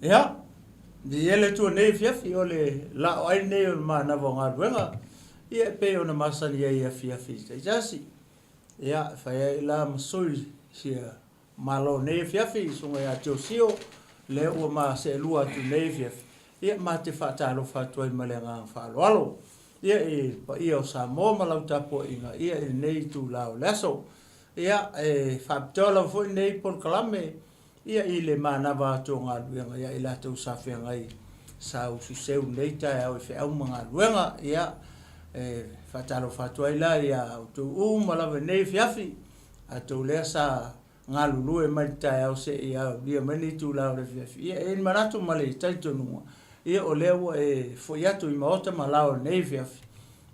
Ya, di ele tu nei fiafi o le la ai nei o ma na vonga ruenga. Ia pe o na masani ia fiafi te jasi. Ia fa ia la masui sia malo nei fiafi sunga ia Josio le o ma se lua tu nei fiafi. Ia ma te whaatalo whātua i malenga whaaloalo. Ia pa ia o sa mo malau tapo inga. Ia nei tu lao leso. Ia whaapitola fo nei por kalame. Ia I le manava to ngā luenga. Ia I la tau sa whea ngai. Sa usu seu nei tai au whea au mga luenga. Ia whaatalo whātua I la. Ia tu malawa nei fiafi. A tau lea sa ngā lulu mai tai au se ia. Ia mani tu lao le fiafi. Ia manatu male taitonunga. Ia o lewa fo iatu I maota malao nei fiafi.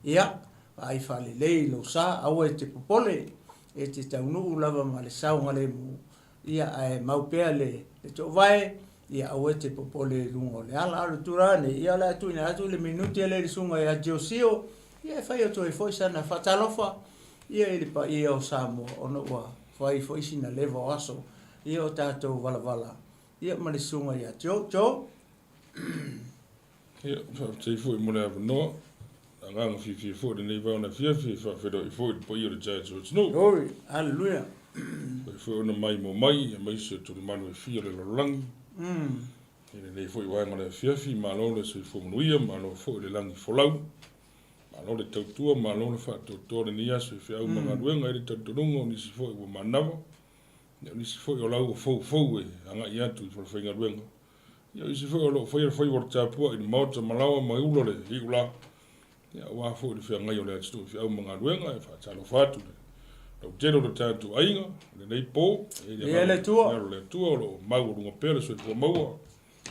Ia ai whale lei lo sa au te popole. Te taunu lava ma le saunga le mu. Ia maupea le to vai. Ia au te popole lungo le ala alu turane. Ia la tu ina atu le minuti le sunga ia Josio. Ia fai o toi foi sana fatalofa. Ia ili pa ia o samo ono wa. Fai foi sina levo aso. Ia o tatou vala. Ia ma le sunga ia jo. Ia, te fo I mole ava noa. Nganga fifi fo de nei vauna fiafi fa fedo I fo po ia de judge o no. Glory, hallelujah. Fo na mai mo mai se tu manu fi le langi. Ine nei fo I wanga le fiafi malo le se fo muia malo fo le langi fo lau. Malo le tautua malo le fa to le nia se fi au manga ruenga I tatunungo ni se fo I manava. Ni se fo I lau fo e anga ia tu fo finga ruenga. Ia se fo lo fo wo tapu I mauta malawa mai ulo le hiula. Ia wa fo le fia ngai o le atu fi au manga ruenga e fa talo fatu. Lo telo lo tatu ainga le nei po Ia le tua. Le tua lo mau runga pele so ko mau.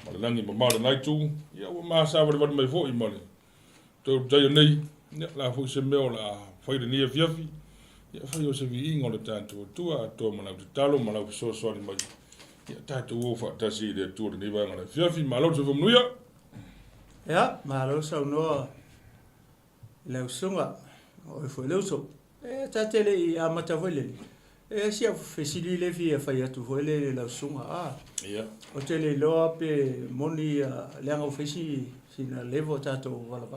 Ma le langi ma le nai tu. Ia wa ma sa wa mai fo I male. To tai nei ia la fo se meo la fo le nia fiafi. Ia fa yo se vi ingo le tatu tua to mana tu talo mana so ni mai. Ia tatu o fa tasi le tu ni va ngala fiafi malo se fo nuia. Ja, malo sa no le sunga o fo le so. Tatele I amata vole. Sia fesili le fia fa ya tu vole le sunga. Ia. O tele lo pe moni le nga fesi sina levo tato vala.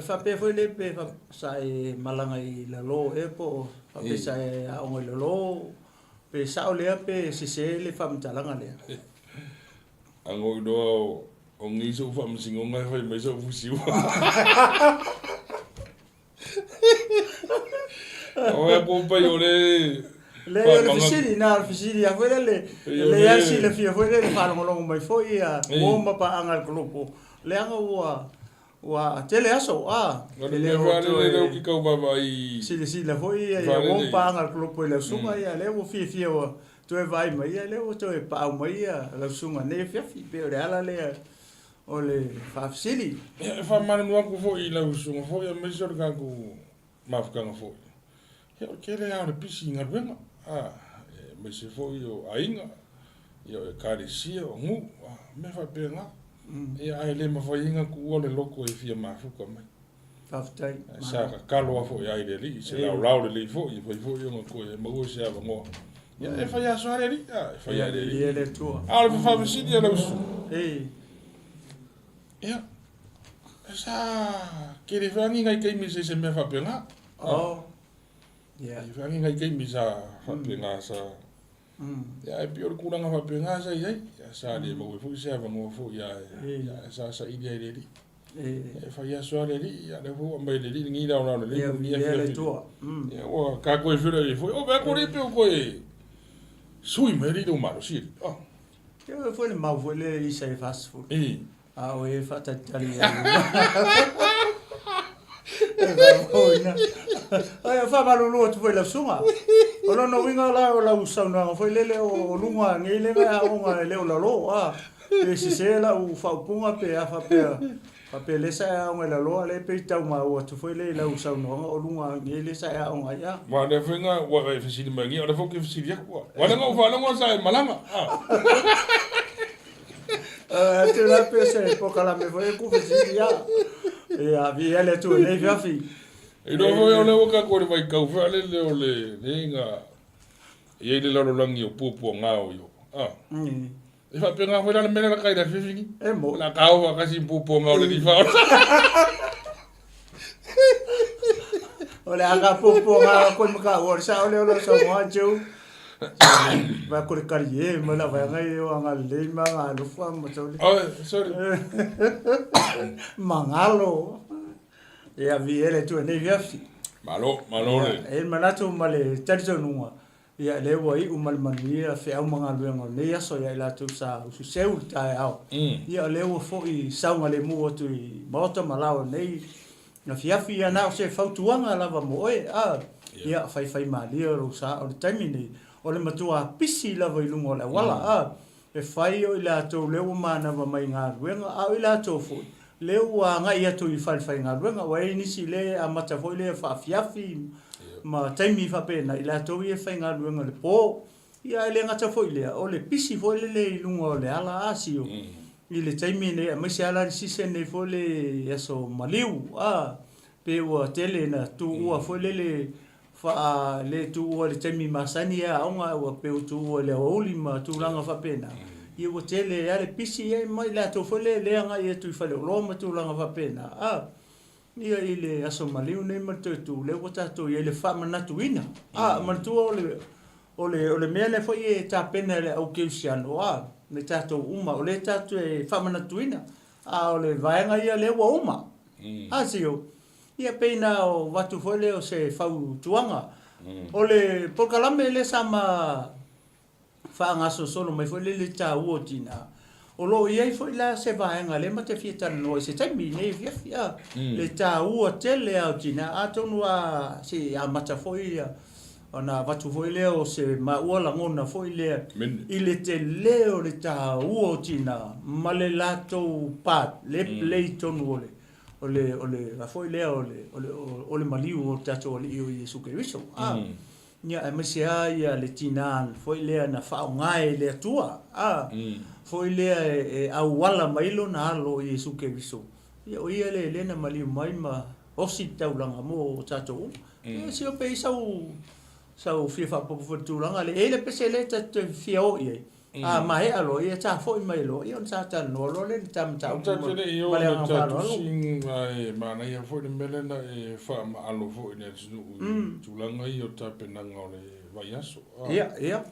Fa pe vole pe sa malanga I la lo po fa pe sa o lo pe sa o le pe se le fa mtalanga le. Ango do o ngiso fa msingo ngai fa mai so fusiu. O e po pa yo le fisiri na fisiri a fuera le ya si le fia fuera le fa ngolo mai foi a bomba pa angal grupo le anga wa tele aso le le ki ka ba mai si le foi ya bomba angal grupo le suma ya le wo fia wa tu e vai mai le wo tu e pa mai ya le suma ne fia pe le ala le o le fa fisiri fa man no ko foi le suma foi a me so ka ku mafka nga foi o kere a le pisi nga ruenga. Me se foi o ainga. Ia e karesia o ngu. Me fa penga. Ia ai le mawhai inga ku o le loko e fia mafuka mai. Faftai. Sa ka kaloa foi ai le li. Se lau le li foi. Foi foi o nga koe e maua se ava ngoa. Ia e fai aso ale li. E fai ale li. Ia le tua. Ale fa visiti ala usu. Ia. Sa kere fangi ngai keimi se me fa penga. Ya. Fangi ngai ke misa fapenga sa. Ya e pior kuranga fapenga sa ia. Ya sa le mo fu se ava mo fu ya. Ya sa idia le li. E fa ya so le li ya le fu mai le li ngi da ona le. Ya le tua. Ya o ka ko fu le fu o ba ko le pe ko e. Sui me ri do malo si. Eu foi le mau foi le isa e fast food. O e fa tali. Ai fa malulu tu foi la sunga. O no winga la usa no foi lele o lunga ngile nga o nga le o lo e se la u fa punga pe a fa pe le sa o la lo le pe tau ma o tu foi le la usa no o lunga ngile sa o nga ya. Ma le finga wa e fisi mangi o le fo ke fisi ya ko. Wa le ngo fa ngo sa malanga. Te la pe se po kala me foi ku fisi ya. E a via le tu le fiafi. E no foi o le o ka ko le vai kau fa le o le nga. Ia le lalo langi o pupu nga o yo. E fa penga foi la mena la kai da fifingi. E mo. La kau ka si pupo ma le di fa. Ole aga popo nga ko maka o sa ole ole so mo ju. Va ko kari me la va ngai o nga le ma nga lu fa mo so. Oh, sorry. Mangalo. E a vi ele tu ne viafi. Malo le. E manatu male tadso nua. Ia le wai umal mania fe au manga luenga le ia so ia la tu sa su seu tai au. Ia le wo fo I saunga le mu tu I moto malao nei na fiafi ia na se fautuanga lava mo e a ia fai mali ro sa o taimi nei o le matua pisi lava I lungo le wala a e fai o ila to le wo mana va mai nga luenga a ila to fo le wa nga ia tu I fai nga luenga wa ni si le a mata fo le fa fiafi ma taimi fa pena ila to ia fai nga luenga le po ia le ngata fo ile o le pisi fo le lungo le ala asio I le taimi ne ma se ala si se ne fo le yaso maliu a pe wa tele na tu ua fo le fa le tu ua le taimi masani a onga wa pe tu ua le oli ma tu langa fa pena I wa tele ya le pisi e mai la to fo le nga ia tu fa le lo ma tu langa fa pena a ia ile yaso maliu ne ma tu le wa ta tu ia le fa ma tu ina a ma tu ole mele fo ia ta pena le au keusiano a me tato uma o le tato e whamana tuina a o le vaenga ia le wa uma a sio ia peina o watu fole o se whau tuanga o le pokalame le sama whaangaso solo mai fole le ta uo tina o lo iai fo ila se vaenga le mate fietana no se taimi nei fiafia le ta uo tele au tina a tonu a se a mata fo ia ona watu foi leo se maua la ngona foi lea I le te leo le ta uo tina ma le lato pat le play tonu ole la foi leo ole maliu o tato ole I Yesu Kristo nia e mesia ia le tina foi lea na fa ngai le tua foi lea e au wala mailo na alo Yesu Kristo ia o ia le na maliu mai ma osi taulanga mo tato se o pe sau fifa po futulanga le ele pese le ta fio ie a mai alo ia ta foi mai lo ia sa ta no lo le tam ta le io le ta sing ai ma na ia foi mele na e fa ma alo foi ne tulanga io ta penanga le vai aso ia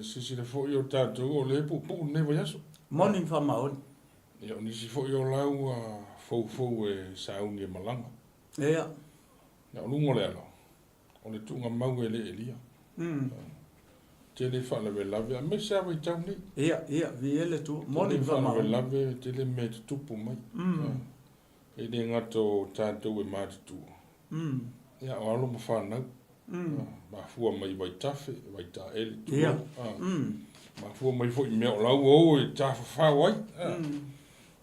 si le foi io ta tu le pu ne vai aso morning fa ma on ia ni si foi io lau fo e sa unge malanga ia na lungo le alo o le tunga mau ele elia. Te le wha lawe lawe, a me sa wai tau ni. Ia, vi ele tu, moni wha lawe lawe, te le me te tupu mai. E le ngato tātou e mātutu. Ia, o alo ma whanau. Ma fua mai wai tafe, wai tā ele tu. Ia. Ma fua mai fo I mea o lau o e tā whawai.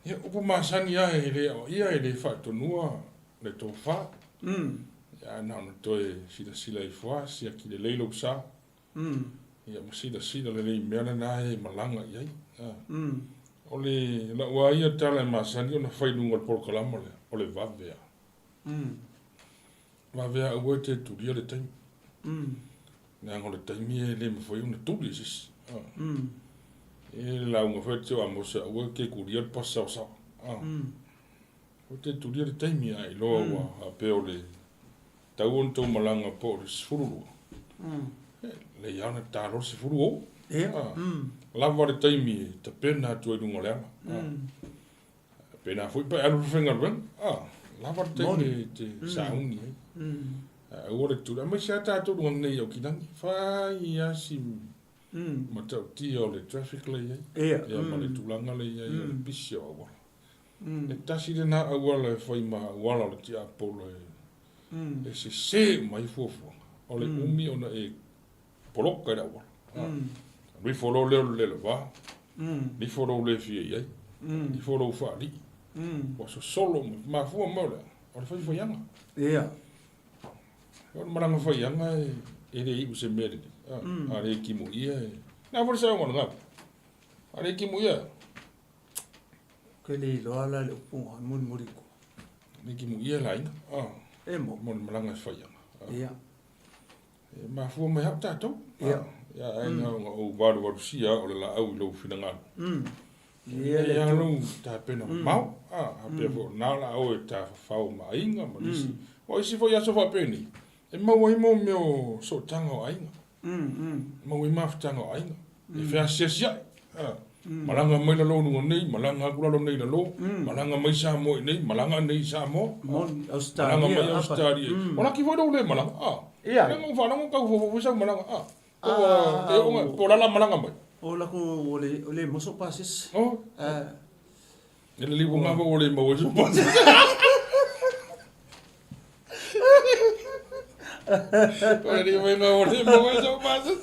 Ia, upo masani a e le, ia e le whatonua, le tō wha. Ya na no toe sila I fua si ki le leilo sa ya mo sila le mena na e malanga ia ole la wa ia tala masani ona fai lungo por kalama ole vavea vavea o te tu dia le tai na ngole tai mi le mo foi una tuli sis e la unga foi te amo sa o ke kuria passa sa o te tu dia le tai mi ai lo wa a pe ole tau on tau malanga po le sifuru. Le iana taro sifuru o. Lava le taimi ta pena tu e dunga leama. Pena fui pa alu whenga ruen. Lava le taimi te saungi. Ore tu la mai sa tātou runga nei au kinangi. Whai asi matau ti o le traffic le iai. Ia ma le tulanga le iai o le pisi o awala. E tasi le na awala e whai ma awala le ti apolo e e se mai fofo o le umi ona e poloka da wa ri folo le va ri folo le fie ai ri folo fa li o so solo ma fu mo le o fa fa yanga ia o maranga fa yanga e le I se mere a le ki mo ia na por sa mo nga a le ki mo ia ke le lo ala le pu mun muriko le ki mo ia la ina e mo maranga fa yanga ia Ma fu me hap tato. Ia. Ya nga o waru sia o la au lo finanga. Ia Ya no ta pena mau. Pe fo na la o ta fa ma inga ma disi. O isi fo ya so fa peni. E mau i mo meu so tanga o ainga. Mau i mafutanga o ainga. E fea sia. Malanga mai la lo no nei, malanga kula lo nei la lo, malanga mai sa mo nei, malanga nei sa mo. Mon Australia. Malanga mai Australia. Ora ki foi do le malanga. Ia. Nga fa no ka fo sa malanga. Te o po la malanga mai. O la ko ole moso pasis. Oh. Ele li bunga mo ole mo so pasis. Ori venga ole mo so pasis.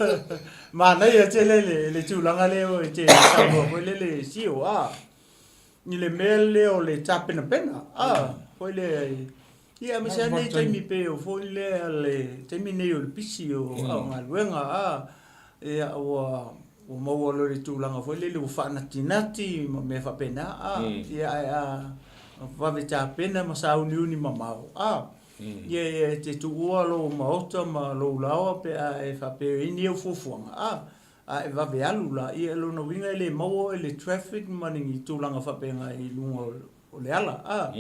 Mana ya tele le tulanga le o te tamo ko le sio ni le mele o le tapena pena ko le ia me sa nei te mi pe o fo le te mi nei o le pisi o nga luenga e o mo lo le tulanga fo le fa natinati me fa pena ia va ve tapena ma sa uni mamao ye te tuua lo maota ma lo lawa pe e fa pe ini o fofuanga e va ve alula i lo no winga le mau le traffic maningi tulanga fa pe nga i lunga o le ala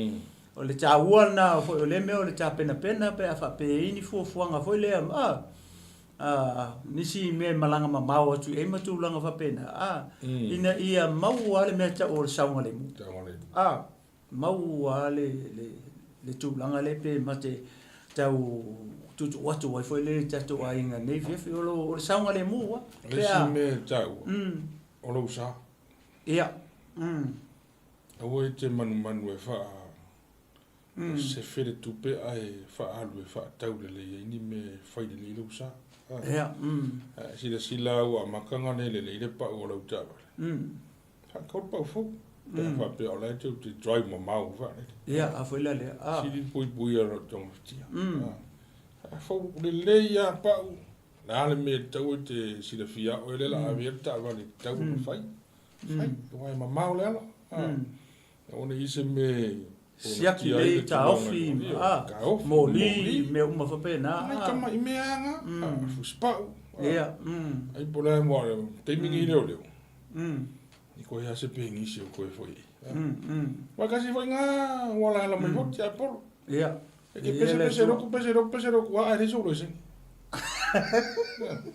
o le taua na fo le me o le tapena pena pe fa pe ini fofuanga fo le nisi me malanga ma mau atu e ma tulanga fa pena ina ia mau ale me ta o saunga le mu mau ale le tulanga le pe mate tau tutu watu wai foi le tatu ainga nei fi o saunga le mu le si me tau o lo sa ia o te manu e fa se fere tu pe ai fa alu e fa tau le ni me fai le lo sa ia si le sila o makanga le pa o lo ta fa ko pa fu fa pe o le tu drive mo mau fa ia a foi le si li pui ro tong tia fa le ya pa na le me tau te si le fia o le la abierta va le tau fai o ma mau le o ne ise me sia ki le ta ofi mo li me uma fa pe na kama i me anga fu spa ia ai pola mo te mingi le o i ko ya se pengi se ko foi wa kasi foi nga wala la me hot ya por ia e pese ro wa ai so lo sen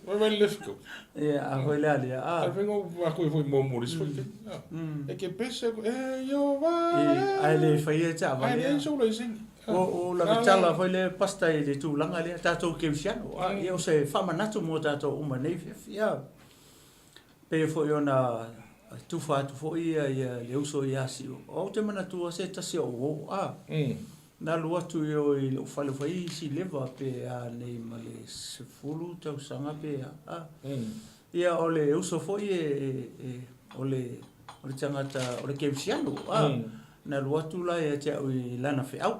wa vel lefko ia a foi la ia vengo wa ko foi mo mo ris foi e que pese yo va ai le fai ta va ai so lo sen o la tala foi le pasta e le tu langa le tato ke fiano io se fa manato mo tato uma nei ia pe foi ona tu fa tu foi ia le uso ia si o te mana tu se ta se o na lua tu yo i lo fale fai si leva pe a nei male se fulu tau sanga pe ia ole uso foi ole tangata ole ke fiano na lua tu la ia te i lana fe au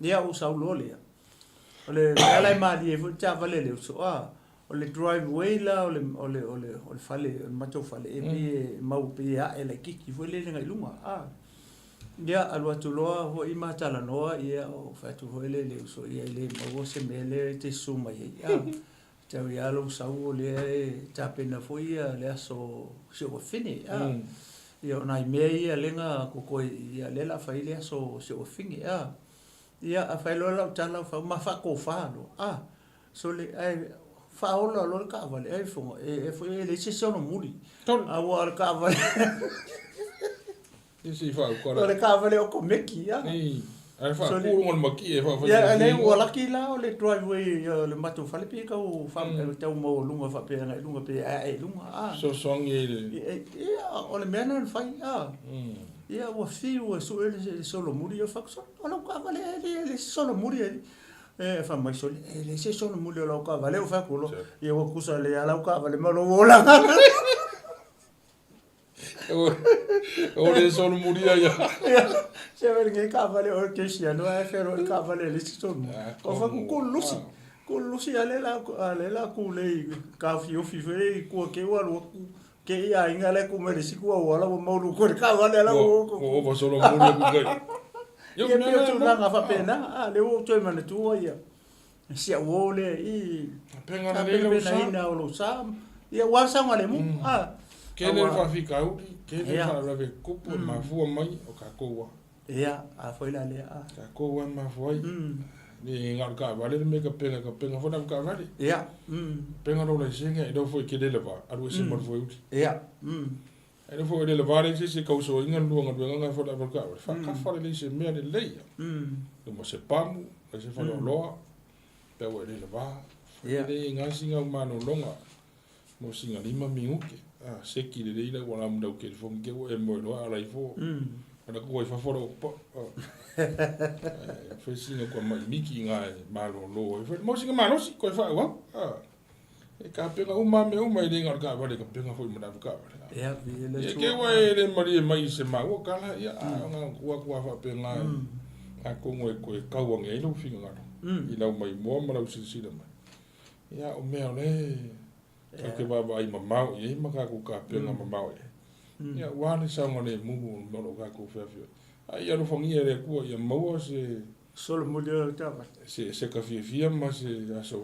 ia o sa lole ole ala mai e fu ta vale le uso o le driveway la o le fale mato fale e pe mau pe a ele kiki foi le ngai lunga ia alua tuloa ho i matala noa ia o fatu ho le so ia le mau se mele te suma ia tau ia lo sau le tapena foi ia le so se o fini ia nai me ia lenga ko ia le la fai le so se o fini ia a fai lo la tala fa ma fa ko fa lo so le ai fa ola lo ka vale ai fo e foi le se sono muri a wa ka vale si fa ko le ka vale o ko meki ai fa ko mon maki e fa ya le o la ki la le driveway le mato fa le pe ka o fa tau mo lunga fa pe ngai lunga pe ai lunga so song ye ia o le mena fa ia o fi o so ele solo muri o fa so o la ka vale le solo muri fa mai so le se solo muri o la ka vale o fa ko lo ia o kusa le ala ka vale mo lo vola o le solo muri ya se ver che cavale o che sia no è ferro il cavale le ci sono o fa con lusi ale la cu le ka fi o fi fe ko ke wa lo ke ia inga le ku me si ku wa la mo lu ko cavale la o va solo muri ku io mi tu la fa pena le o tu mane tu ia sia wole i penga na le na ina o lo sam ia wasa ngale mu kele fa fika u kele fa la ve kupu ma fu mai o ka ko ia a foi la le ka ko ma fu ai ni ngal ka vale me ka penga fo na ka vale ia penga no le singa e do foi kele le va alu se mo foi ia e do foi le va le se ka so inga lu nga fo la ka fa ka fa le se me le le do mo se pamu se fa lo pe wa le va le nga singa ma no longa mo singa lima minguke se ki le le wala mo do ke fo ke e mo no ala ifo ana ko fa fo po fe singa ko ma miki nga ma lo mo singa ma no si ko fa wa e ka pe o ma me o mai le nga ka va le ka pe nga fo mo da ka va ya vi le ke wa le mari mai se ma o kala ya nga ko fa pe nga a ko ngoi ko ka wa ngai lo finga nga I lau mai mua ma lau sila mai. Ia o mea le. Ke baba ai mamau i maka ku ka penga mamau e. Ia wale saunga le mumu mono ka ku fefio. Ai anu fangia le kua ia maua se solo mulio tava. Se ka fia ma se aso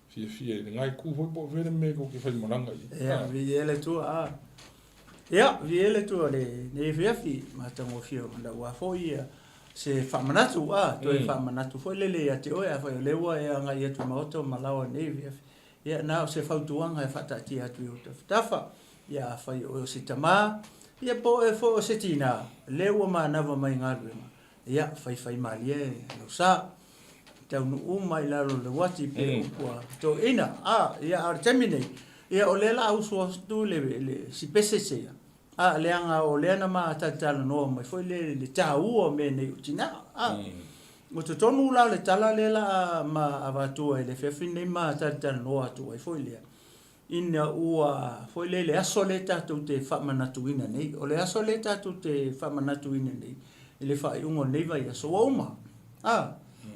fia ngai ku foi po vere me ko ke fai monanga i. Ia viele tu a. Ia viele tu le ne fia ma tango fio la wa foi se famanatu to e famanatu foi lele ya te oia foi lewa e anga ia tu moto malawa ne ia na se fautuanga e fata ti atu tafa ia fai o se tama ia po e fo se tina lewa ma na va mai ngaru ia fai malie no sa tau no mai la lo le wati pe kwa to ina ia artemine ia o lela uso tu le si pese leanga o leana ma tatala no mai foi le tau o me nei tina mo to tonu la le tala le la ma avatu e le fefi nei ma tatala no atu ai foi le ina ua foi le asoleta tu te famanatuina nei o le asoleta tu te famanatuina nei ele fai ungo nei vai so uma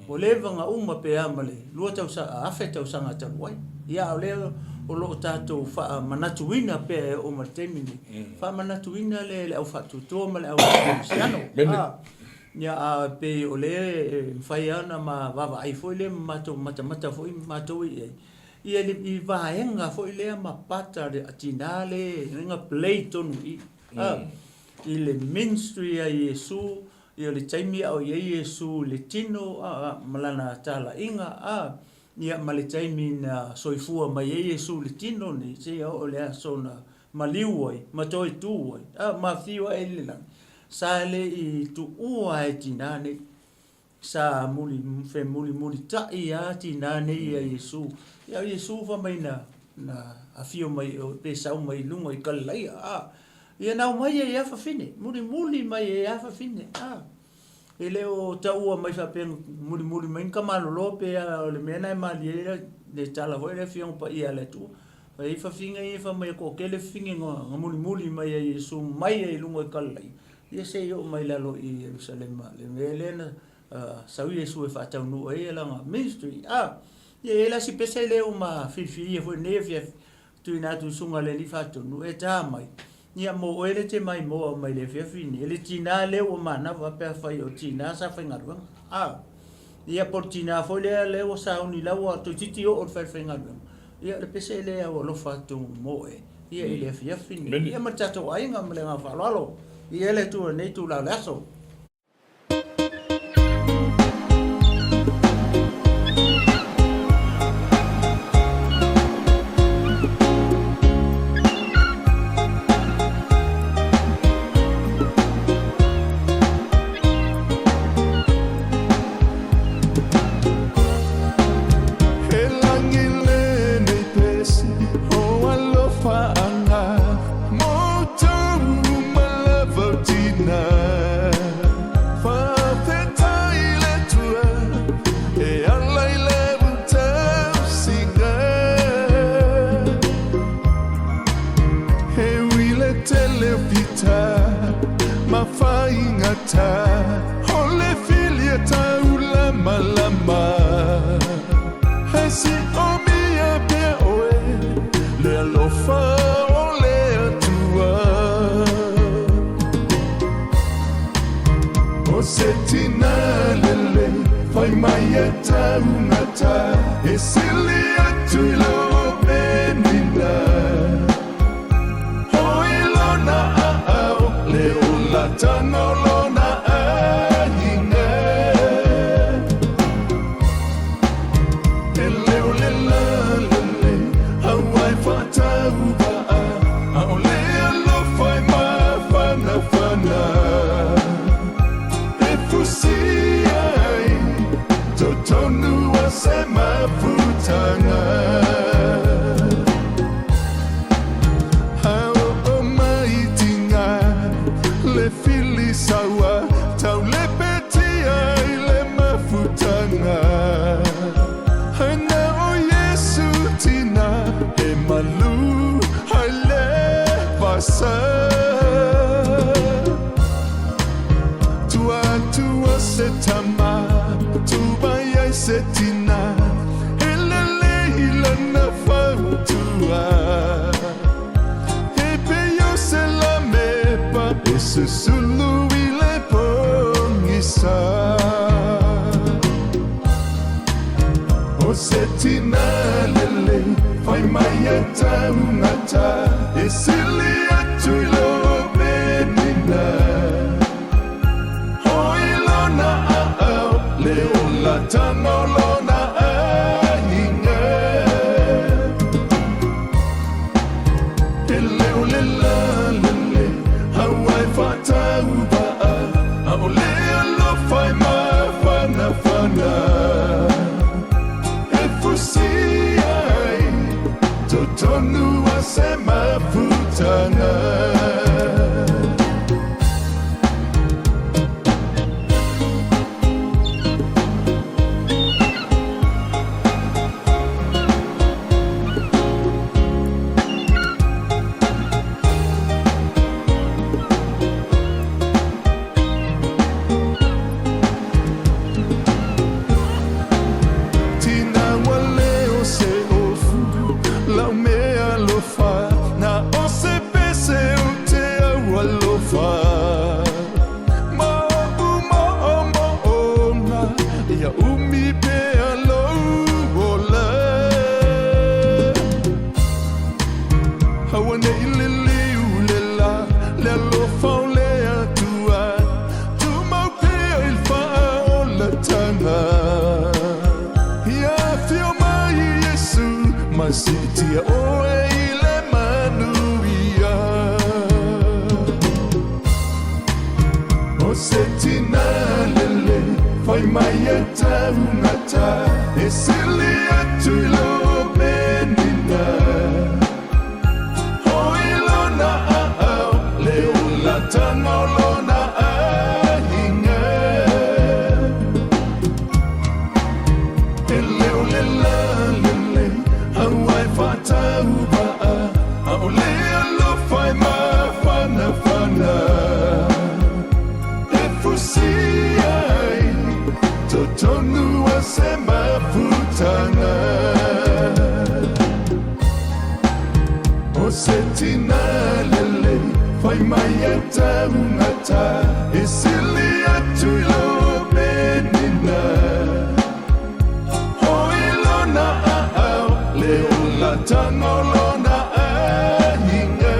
o le vanga uma pe amale lu tau sa afeta usanga tawai ia o le o lo tato fa manatuina pe o martemini fa manatuina le au fa tuto ma le au siano ya pe o le fai ana ma va ai foi le mato mata foi mato ia le i va enga foi le ma pata de atinale nga pleiton i le ministry a Yesu ia le taimi au Yesu le tino malana tala inga ia maletaimi na soifua mai Yesu le tino ni se o le sona maliuai matoi tuai ma fiwa elila sa le I tu ua e tinane sa muli ta ia tinane ia Yesu fa mai na afio mai pe sa mai lunga I kalai ia na mai ia fa fine muli mai ia fa fine ele o taua mai fa pe muli mai kamalo lope le mena mai le tala voi le fiong pa ia le tu fa fa finga I fa mai ko ke le finga muli mai Yesu mai lunga kalai ia se yo mai lalo I Jerusalem le melena sa Yesu fa tau no e la ministry ia la si pese le uma fifi foi nevia tu ina tu sunga le li fa tu no e ta mai ia mo ele te mai mo mai le fini ele tina le o mana va pe fai o tina sa fa ngaru ia por tina foi le o sa uni la o to titi o fa ngaru ia le pese le o lo fa tu mo ia ele fini ia ma tato ai ngam le nga fa lo ia le tu nei tu la laso Setina lele, fai mai taunata esili atuilo menina hoilona ao leula tanolona ahinga eleulele hawai fatauba aolea lo fai mafana fana efusiai totonu asema futanga hao omaitinga le fili sawa tau le betia ile mafutanga hana o Yesu tina e malu hale pasa tua setama tuba ya setina elele ilana fautua ebe yo se la mepa ese sulu ile pongisa o setina lele fai maya taunata esili atuilo benina hoilona ao leula tanolona ahinga eleulele hawai fatauba aolea lo fai mafana fana efusiai totonu asema futanga Sitia oe ile manuia o setina lele fai maya taunata esili atuilo benina hoilona ao leula tanolona ahinga eleulele hawai fatauba aolea lo fai mafana fana efusiai totonu asema futanga o setina lele fai maya taunata esili atuilo benina hoilona ao leula tanolona ahinga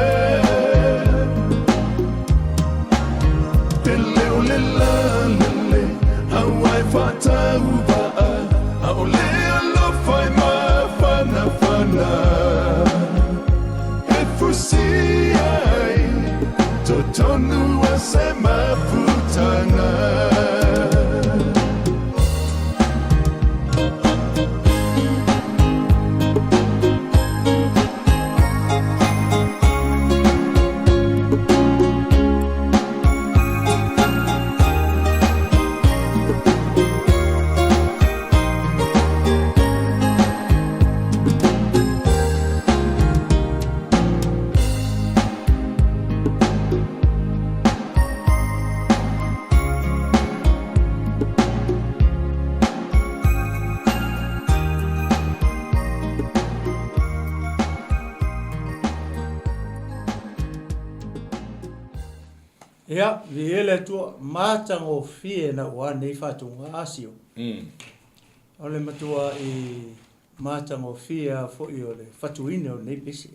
eleulele hawai fatauba aolea lo fai mafana fana efusiai totonu asema futanga Ya, vi ele tu matango fie na wa nei fatunga asio. ole matua I matango fia fo I ole fatuine o nei pesi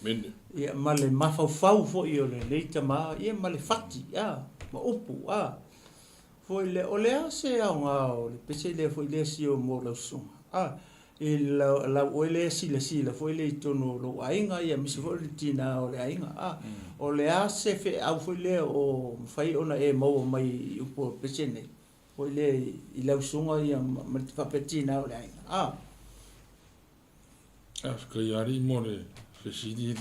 Mene. ia male mafau fo I ole nei tama ia male fati ma upu fo ile ole se nga ole pesi le fo ile si o mo lo sunga il la ole sila fo ile tono lo ainga ia misi fo le tina ole ainga ole se fe au fo ile o fai ona mo mai upu pesi nei fo ile I la sunga ia ma fa petina ole ainga Afkayari mo le fesidi.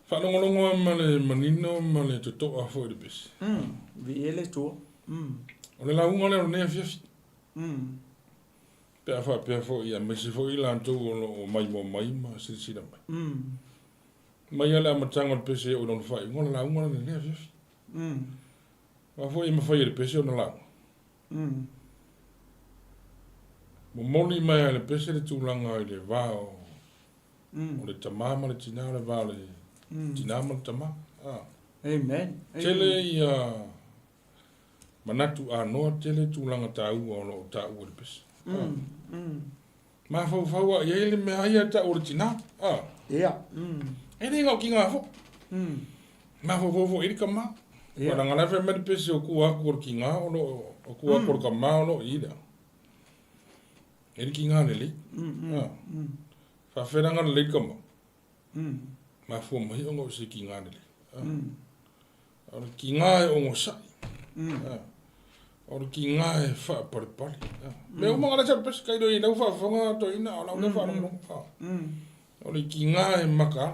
Whanongolongo male manino male te toa fo I pesi. Vi ele to. O le launga le o nea fiafi. Pea wha pea fo ia mesi fo I lantou o mai mo mai ma sirisira mai. Mai ale amatanga le pesi o non fai. Ngola launga le nea fiafi. Ma fo I mawhai le pesi o na launga. Mo moli mai ale pesi le tūlanga I le vao. O le tamama le tina le vao le tinama le tamama. Amen. Tele ia manatu anoa tele tūlanga tāua o lo tāua le pesi. Ma fau a ia le mea ia tāua le tina. Ia. E re ngau ki ngā fo. Ma fau iri ka maa. Wana ngana fe me pesi o kua kur ki ngā o lo o kua kur ka maa o lo ida. Iri ki ngā le li. Fa whenanga le ka maa. Ma fua mahi o ngau se ki ngā le li. Ora ki ngā e o ngau sai. Ora ki ngā e wha pare pare. Me o mga rasa pesi kai doi nau wha whanga to ina o lau ne wha nunga. Ora ki ngā e maka.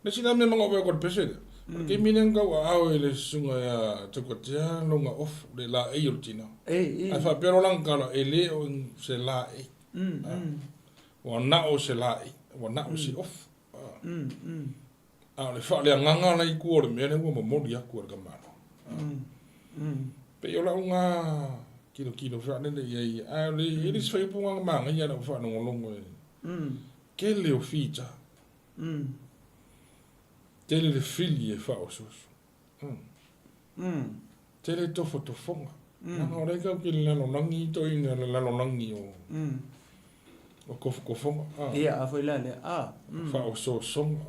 Nesina me mga ope kor pesi. Ke minen kau au le sunga ya tukatia longa off le la e urtina. Ai fa pero lang kala ele o se la e. Wa na o se la e, wa na o se off. Le fa le nganga la I ku le mene ko mo modi aku ka mano. Pe yo la nga kilo fa ne ye ai le iris fa pu nga manga ya na fa no longo. Ke le o fita. Tele le fili e whao susu. Tele tofo tofonga. Nanga ore kau ki le lalo nangi to ina le lalo nangi o kofo kofonga. Ia, a foi lale. Whao so songa.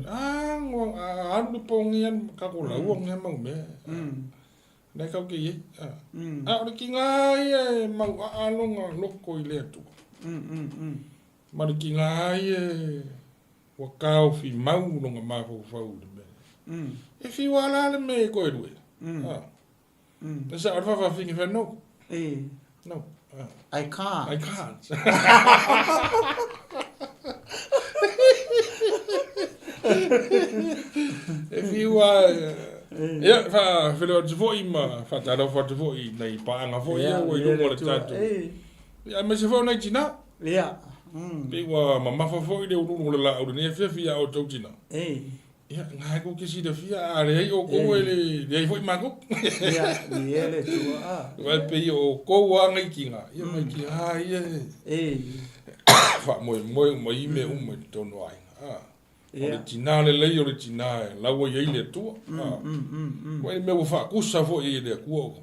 Anu pongi an kako lau nge mau me. Nei kau ki ye. Ore ki ngai e mau alonga loko I le atu. Mari ki ngai e wa kau fi mau longa mafo fau le me. E fi wala le me ko edwe. Sa arfa fa fingi fa no. No. I can't. I can't. E fi wa ya fa felo te foi ma fa ta do fa te foi nei pa nga foi o I do mo le tatu. Ya me se fo nei tina. Ia. Pe wa mama fa foi de uru le la o ne fe o tau tina. Ya ngai ko kisi de fia ale o ko le foi mago. Ia, ni ele tu Wa pe o ko wa ngai kinga. Ya mai ki ia. Fa mo me me tono ai. O tina le o le tina la wo ye le tu. Wa me wo fa ku sa fo ye le ku.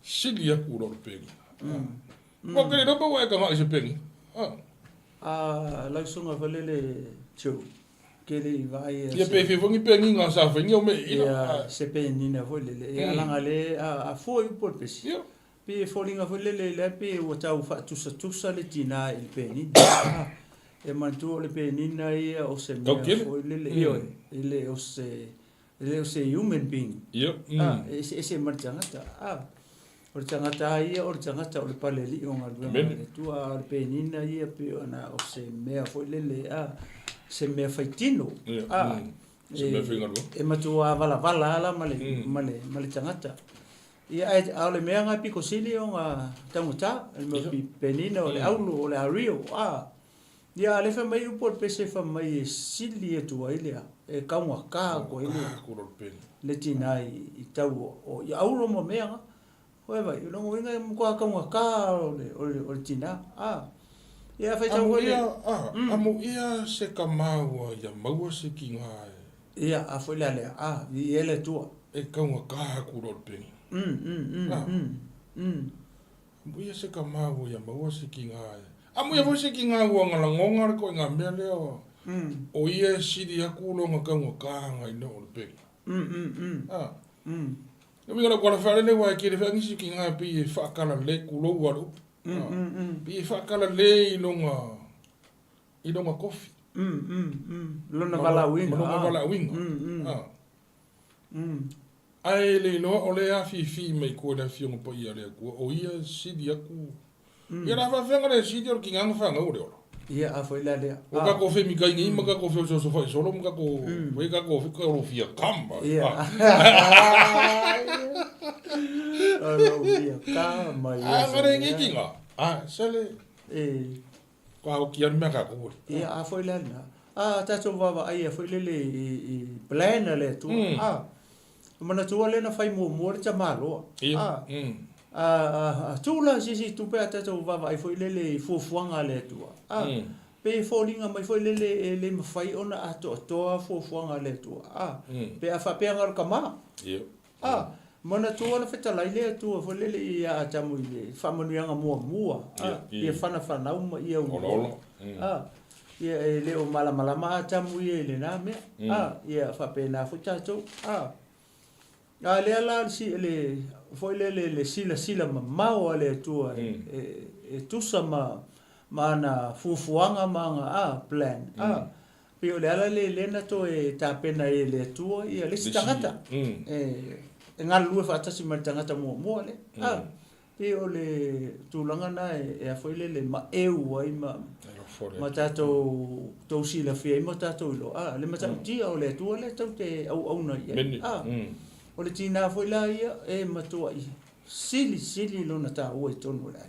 Silia ku ro pe. Ko ke no pa wa ka ma se pe. La sunga falele chu. Kele vai. Ia pe fe fongi pe ninga sa fe ngio me ina. Ia se pe nina folele. Ia langa le a foi por pesi. Pe folinga folele le pe o tau fa tusa le tina il pe ni. E mantu le pe nina ia o se me folele io. Ile o se human being. Ia. Ese marchangata. O tangata ia o tangata o le paleli o ngalwe tua o pe nina ia pe ona o se mea foi lele se mea faitino se mea finga e matua vala ala male tangata ia ai le mea nga piko sili o nga tanguta e me pe nina o le aulu o le ario ia le fa mai upo pe se fa mai sili e tua ilea e kaunga ka ko ilea le tina I tau o ia aulo mo mea Oe vai, no mo inga mo ka o tina. Ia fai tau ia se ka mau ia mau se ki nga ia a foi la le a vi ele tu e kaunga kaha kuro le pengi. Muia se ka mahu ia maua se ki ngā e. A muia vo se ki ngā ua ngala ngonga ko ngā mea leo. O ia siri a kulonga kaunga kaha ngai no le pengi. Nami ngana kua whare le wai kere whangi si ki ngā pi e whakala le kulo waru. Pi e whakala le i longa kofi. Lona wala winga. Lona wala winga. Ai le no o le a fi mai ko na fi ngo pa ia le ko o ia si dia ku. Ia na fa fenga le si dia ki nganga fa ngo le. Ia a foi la le. O ka ko fe mi kai ngi ma ka ko fe so fa solo ma ka ko we ka ko fe ko fi kamba. Ia. Alo ia kamba ia. Ah ngare ngi ki nga. Ah sale ko o ki an me ka ko. Ia a foi la na. Ta so va ai a foi le plan le tu. Mana tua le na fai mo te malo. Tula si tu pe ata tu va vai foi le fuanga le tua. Pe folinga mai foi le fai ona ato fuanga le tua. Pe a fa pe ngar kama. Mana tua na feta lai le tua foi le ia tamu le fa manuanga mua. Ia fana uma ia u. Ia le o mala ma tamu le na me. Ia fa pe na futa tu. Le ala si le foi le sila mau ale tua e tusa ma fufuanga manga plan pio le ala le na to e tapena e le tua ia le tangata ngal lu fa tasi ma tangata mo le pio le tulanga na e foi le ma eu ai ma tato to sila fie ma tato lo le ma tato o le tua le tau te au na ia o le tina foi la ia e matua i sili lona ta o tonu la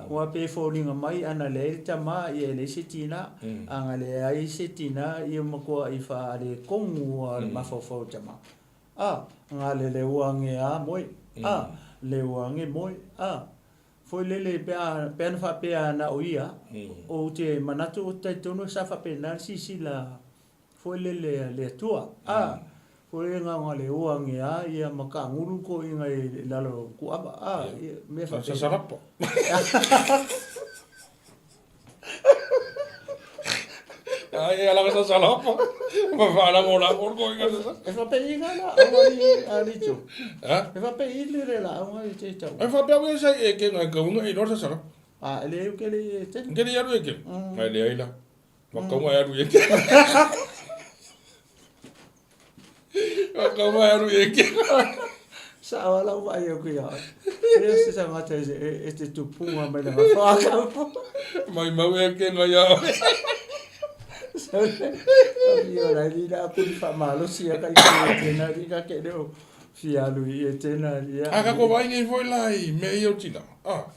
o pe folinga mai ana le tama i le sitina anga le ai sitina i mo ko i fa le kongu al mafofo tama nga le wange moi le wange moi foi le pe fa pe ana o ia o te manatu o te tonu sa fa pe na la foi le tua ko e nga le uange ia maka nguru ko inga i lalo ku aba me fa sa sarapa ala ka sa sarapa ma fa la mo ko inga sa e fa pe inga la ali jo e fa pe ile la ai te tau e fa pe we sa e ke nga ka unga i no sa sarapa le ke le te ke le yaru e ke ai le ai la ma ka nga yaru e ke Kau mahu ikut. Salah apa yang aku ya? Dia sangat itu tupunga mai na faka. Mai mau ikut ngaya. Yo la vida pun fa malo sia kai tena ri ka ke do. Fia lui e tena ria. Ka ko vai ngai foi lai me yo tina.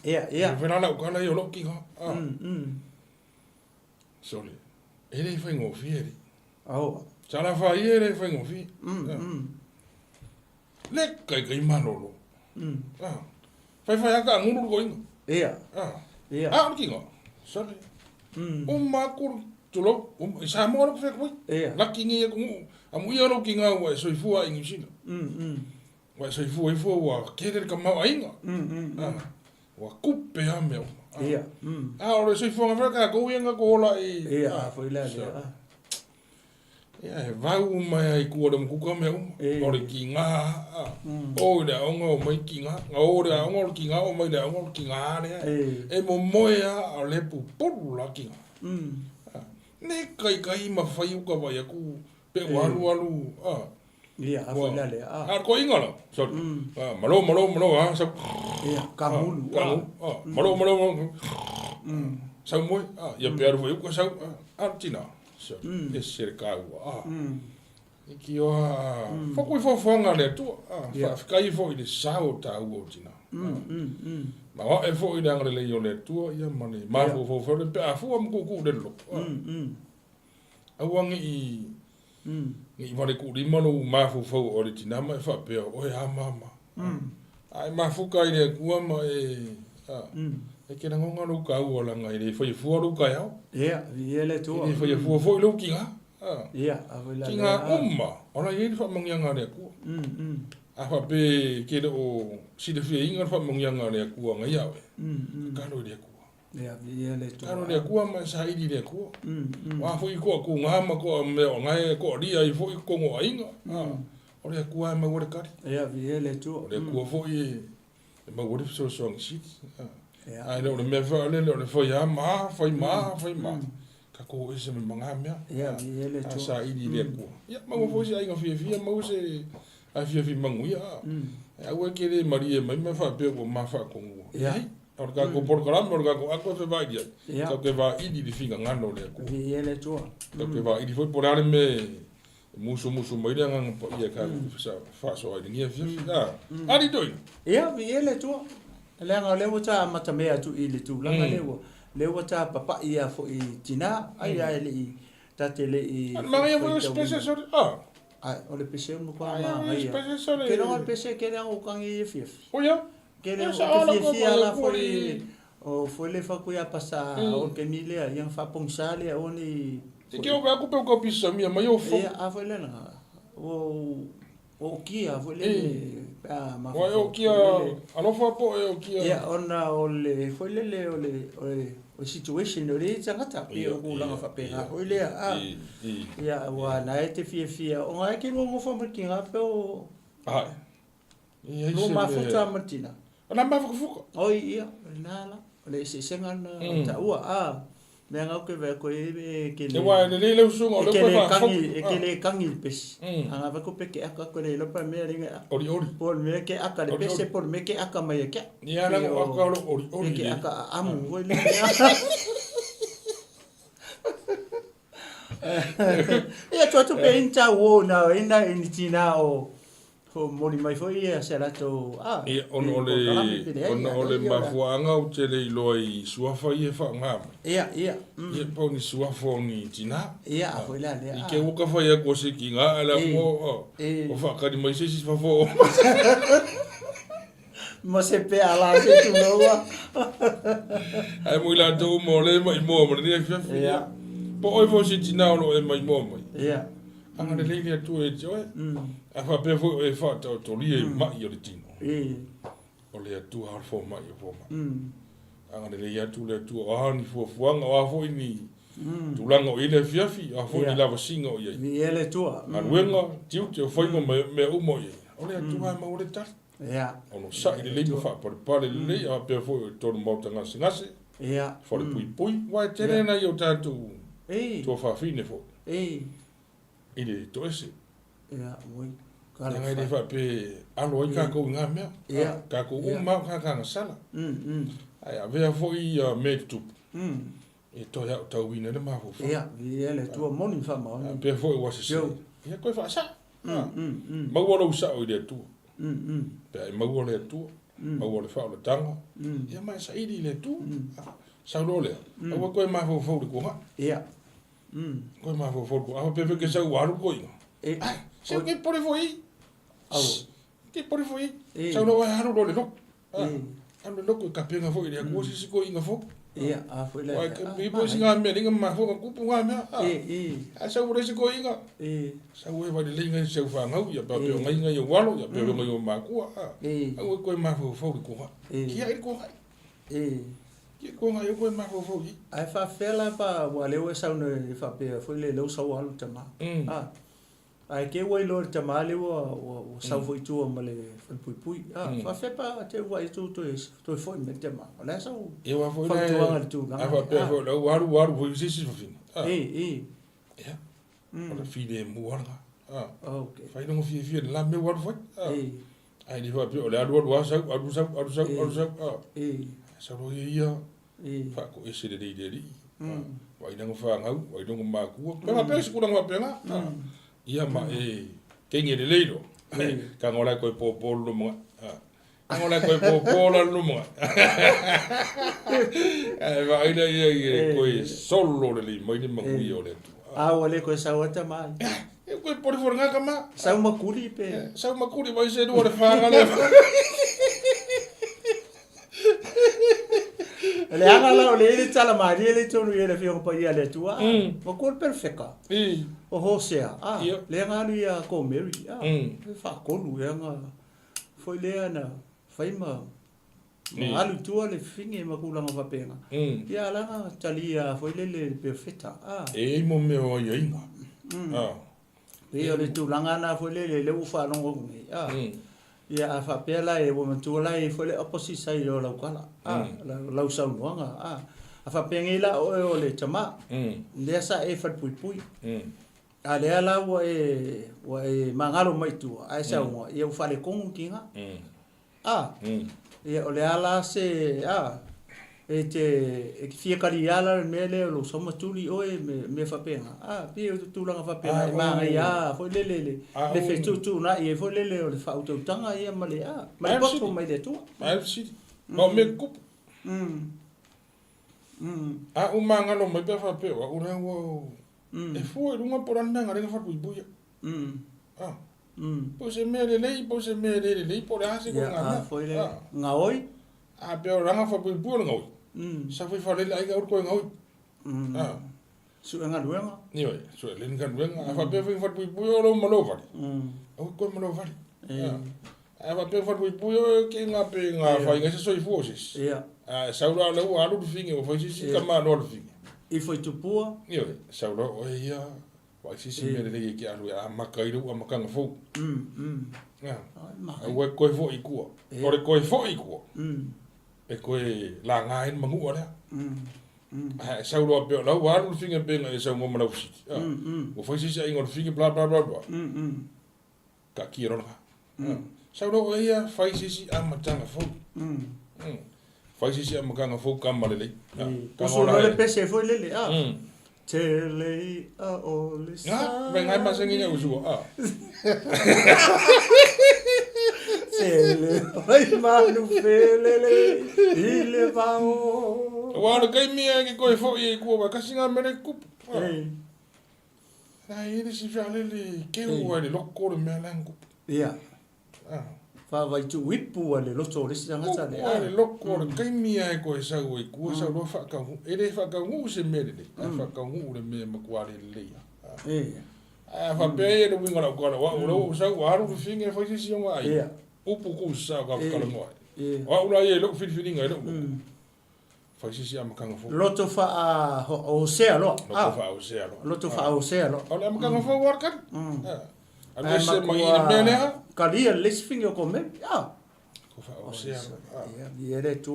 Ia. Vena la ka la yo lo ki ha. Sorry. Ele foi ngo fieri. Sala fa iere foi ngo fi. Le kai manolo. Fai ka nguru ko ingo. Ia. Ki ngo. Sorry. Ma kur tulo sa mo ro fe ko. La ki ngi ko amu ia ro ki nga wa so fu a ingi sina. Wa so fu wa kere ka ma ainga. Wa kupe a meu. Ia. Ora so fu nga ka ko ia ko la Ia, foi la. Vau mai ai kua de mukuka me o le ki ngā o le aonga o mai ki ngā o le aonga o ki ngā o mai le aonga o ki ngā e mo moea a le puporu la ki ngā ne kai ma whai uka vai aku pe walu ia a foi la le ko inga la sorry malo sa ia kamulu malo sa moi ia pe aru uka sa artina e ser kaua ki o fokui fofonga le tu kai fo i le sao ta u tina ma o e fo i le ngre le yo le tu ia mani ma fo le pe afu am ku de lo awangi i vale ku di mano ma fo o le tina ma fa pe o ya mama ai ma fu kai le ku ma e ke na ngonga lu ka u la ngai le foi fu lu ka ya ia le tu e foi fu lu ki nga Ia, awela. Tinga ona yeni fa mangyanga le ku. Afa pe ke o si de fe inga fa mangyanga le ku nga yawe. Kalo le ku. Ia, ia le tu. Kalo le ku ma sa idi le ku. Wa fo i ko ku nga ma ko me o nga e ko ri ai fo i ko ngo inga. O le ku ma wo le kari. Ia, ia le tu. O le ku fo i ma wo le so so shit. Ai le me fa le fo ya ma, fo ma. Ka ko ese me manga mea. Ia, ia le tu. Sa idi le ku. Ia ma wo fo si ai nga fia ma wo se ai fia mangu ia. Ai wo ke le mari e mai me fa pe ko ma fa ko ngo. Ia. Orga ko por kalam orga ko ako fe vai dia. Ka ke va idi di finga ngano le ku. Ia le tu. Ka ke va idi foi por ale me musu mai dia ngang po ia ka fa so ai ni fia. Ari doi. Ia, ia le tu. Le nga le wata mata mea tu i le tu. Langa le wo. Le wata papa ia fo i tina ai ai le i tatele i. Ma ia fo special so Ai, o le pese mo kwa ma. ma ia. Ke no pese ke le o kangi e fia. O ia. Ke le o fia la fo i o fo le fa ku ia pasa o ke mile ia fa pongsale o ni. Ke o ga ku pe ko pisa mi ma yo fo. Ia a fo le na. O kia fo le ma. O kia ano fa po o kia. Ia ona o le fo le o situation o le tangata pe o ku langa fa pe ha o le a. Ia wa na e te fia o nga ke no mo fa ma kinga pe o. Ai. Ia no ma futa matina. Ona ma fuko. Oi ia, nala. Le se sengan ta ua a. Me nga ke ve ko e ke le wa le sungo le ko fa ke le kangi pes. Anga va ko pe ke aka ko le lo pa me ringa. Ori. Por me ke aka le pes por me ke aka mai ke. Ia la ko aka ori. Ke aka amu voi le. Ia tu pe inta wo na ina in tina o ko mori mai foi ia sera to e ono le mafuanga o te le loi suafa i fa nga ia e po ni suafa ni tina ia foi la le i ke uka fa ia ko se ki nga ala mo o fa ka di mai se fa fo mo se pe ala se tu loa ai mo la do mo le mai mo ni fa ia po oi fo se tina o e mai mo ia anga le le tu e joe a fa pe fo e fa to li ma i le tino o le tu har fo ma i fo ma anga le ya tu le tu a ni fo fuanga a fo ni tu langa o ile fiafi a fo ni lava singa o ye ni ele tu a wenga tiu te fo ngo me u mo ye o le tu ma o le ta ia ono sa ile le fa por pale le a pe fo to mo tanga singase ia fo le pui wa tele na yo ta tu to fa fine fo ile to ese ia moi kala ngai de fa pe alo i ka ko nga me ka ko ma ka ka sala ai ave fo i me tu e to ya to wina de ma fo ia ele tu moni fa ma pe fo i was se ia ko fa sa ma wo lo sa o de tu pe ma wo le tu ma wo le fa le tanga ia ma sa i le tu sa lo le o ko ma fo de ko ma ia ko ma fo ko a pe ke sa wa ru ko i ai se ke por foi que por foi sa no va haru lo no ando no ko kapenga foi le ko si ko inga fo ia a foi la que mi po singa me ninga ma fo ko pu nga me a sa ure si ko inga sa we va le inga se fa ngau ya pa pe nga yo walo ya pe nga yo ma ko a ko ma fo ko ki ai ko que com aí eu mais vou ir aí fa fela pa wale sa no fa pe foi le lo sa walo tama ai ke wai lo tama le o sa foi tu o male pui fa fe pa te wai tu to foi me tama la sa eu a foi tu a fa pe foi lo waru foi si fin ya o file mo wala okay fa no fi la me waru foi ai di fa pe o le adu sa sa ro ia fa ko ese de wa ina ngo fa ngau wa ina ngo ma ku pa pe se ku na pe nga ia ma ke nge de leiro ka ngola ko po lu mo ngola ko po lu mo va ina ia ko solo de li mo ni ma ku yo le wale ko sa wata mal ko por nga kama sa ma kuli pe sa ma kuli va se do de fa nga le Le anga la le tala ma le tonu le fio pa ia le tua. O kol perfeka. O Hosea. Le anga lu ia ko Mary. Fa ko lu anga. Foi le ana. Fai ma. Ma alu tua le finge ma kulanga fa penga. Ia la talia foi le perfeta. E mo me o ia inga. Ia le tulanga na foi le ufa longo ngi. Ia fa pela e wo mantula e foi le opposite side o la kala. La usau wanga. Fa pengila o le tama. Le sa e fa pui pui. Ale ala wo e mangalo mai tu. Ai sa wo ia fa le kongu kinga. Ia o le ala se e te fia kari ala mele lo soma tuli o me fa penga pia tu langa fa penga ma ia foi le fe tu na ia foi le o le fa auto tanga ia male ma posto mai de tu ma si no me kup o mangalo mai pe fa pe o re wo e foi unha poranda ngare fa pui buia Pose mere lei por ase con ngana. Foi le ngaoi. Pero ranga fa pui pui ngaoi. Sa foi fa le ai ga ko ngaoi. Su nga luenga. Ni oi, su le nga luenga. Fa pe fa pui pui o lo malo fa. O ko malo fa. Fa pe fa pui pui ke nga pe nga fa nga se soi forces. Sa ura le wa lu finge o fa si ka ma no finge. E foi tu pua. Ni oi, sa ura o ia. Wa si mere le ke alu a makairu a makanga fo. Wa ko fo i ku. O le ko fo i ku. E ko la nga en mangu ora. Sa ura pe la wa lu finge pe nga sa ngo mala usi. O fa si sa ingor finge bla bla bla bla. Ka ki ro nga. Sa ura o ia fa si a matanga fo. Fa si a makanga fo ka male. Ka so le pese foi le Tele a ole sa. Venga más en ella uso. Tele ai manu felele ile vao. Wa kai mia que coi foi ku ba kasinga mere ku. Ai ele se fale le que o ele lokko le melangu. Ia. Fa vai tu wipu ale loto le sanga sa le. Ale lokko kai mia e ko sa o ku sa lo fa ka ele fa ka ngu se mere le. Fa ka ngu le me ma kwale le. Fa pe le winga la ko wa o sa wa ru finge fa si yo ai. Upu ku sa ka ka mo. Wa ula ye lo fi ngai lo. Fa si am ka ngfo. Loto fa o se lo. Loto fa o se lo. Loto fa o se lo. Ole am ka ngfo war kan. Ale se ma ina mele. Kalia lisfingo come. Ko fa o se lo. Ia le tu.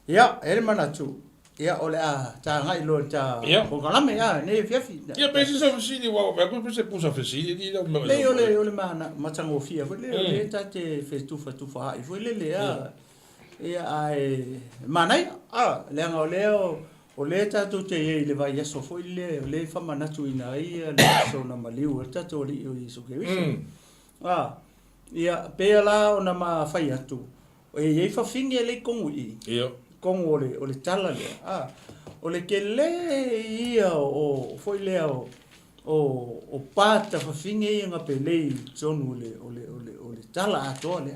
Ia ele mana tu. Ia ole ta ngai lo ta. Ko kala me ne fiafi. Ia pe se si di wa pe ko se pusa fe si di lo. Le ole mana matango fia foi le ta te fe tu fa i foi le ia ai manai le nga o le ta tu te le vai so foi le fa mana tu ina ia le so na maliu ta to li o iso ke ia pe la ona ma fai atu e fa finge le kongu i kongu ole tala le ole ke le ia o foi le o pata fa finge nga pe le tonu ole tala ato le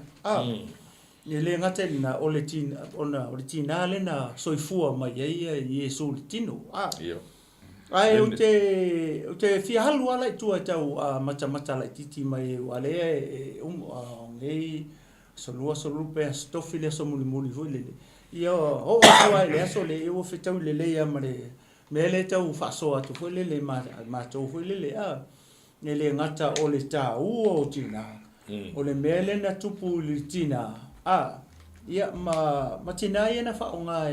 Ye le ngata na ole tina le na soifua mai ia Yesu tino ai o te fia halu ala tua tau mata la titi mai ale ngai solu pe stofi le so muli le ia o ai le so le o fetau le ia mare me le tau fa so atu foi le ma to foi le le ngata ole ta o tina ole mele na tupu le tina ia ma tina ia na fa onga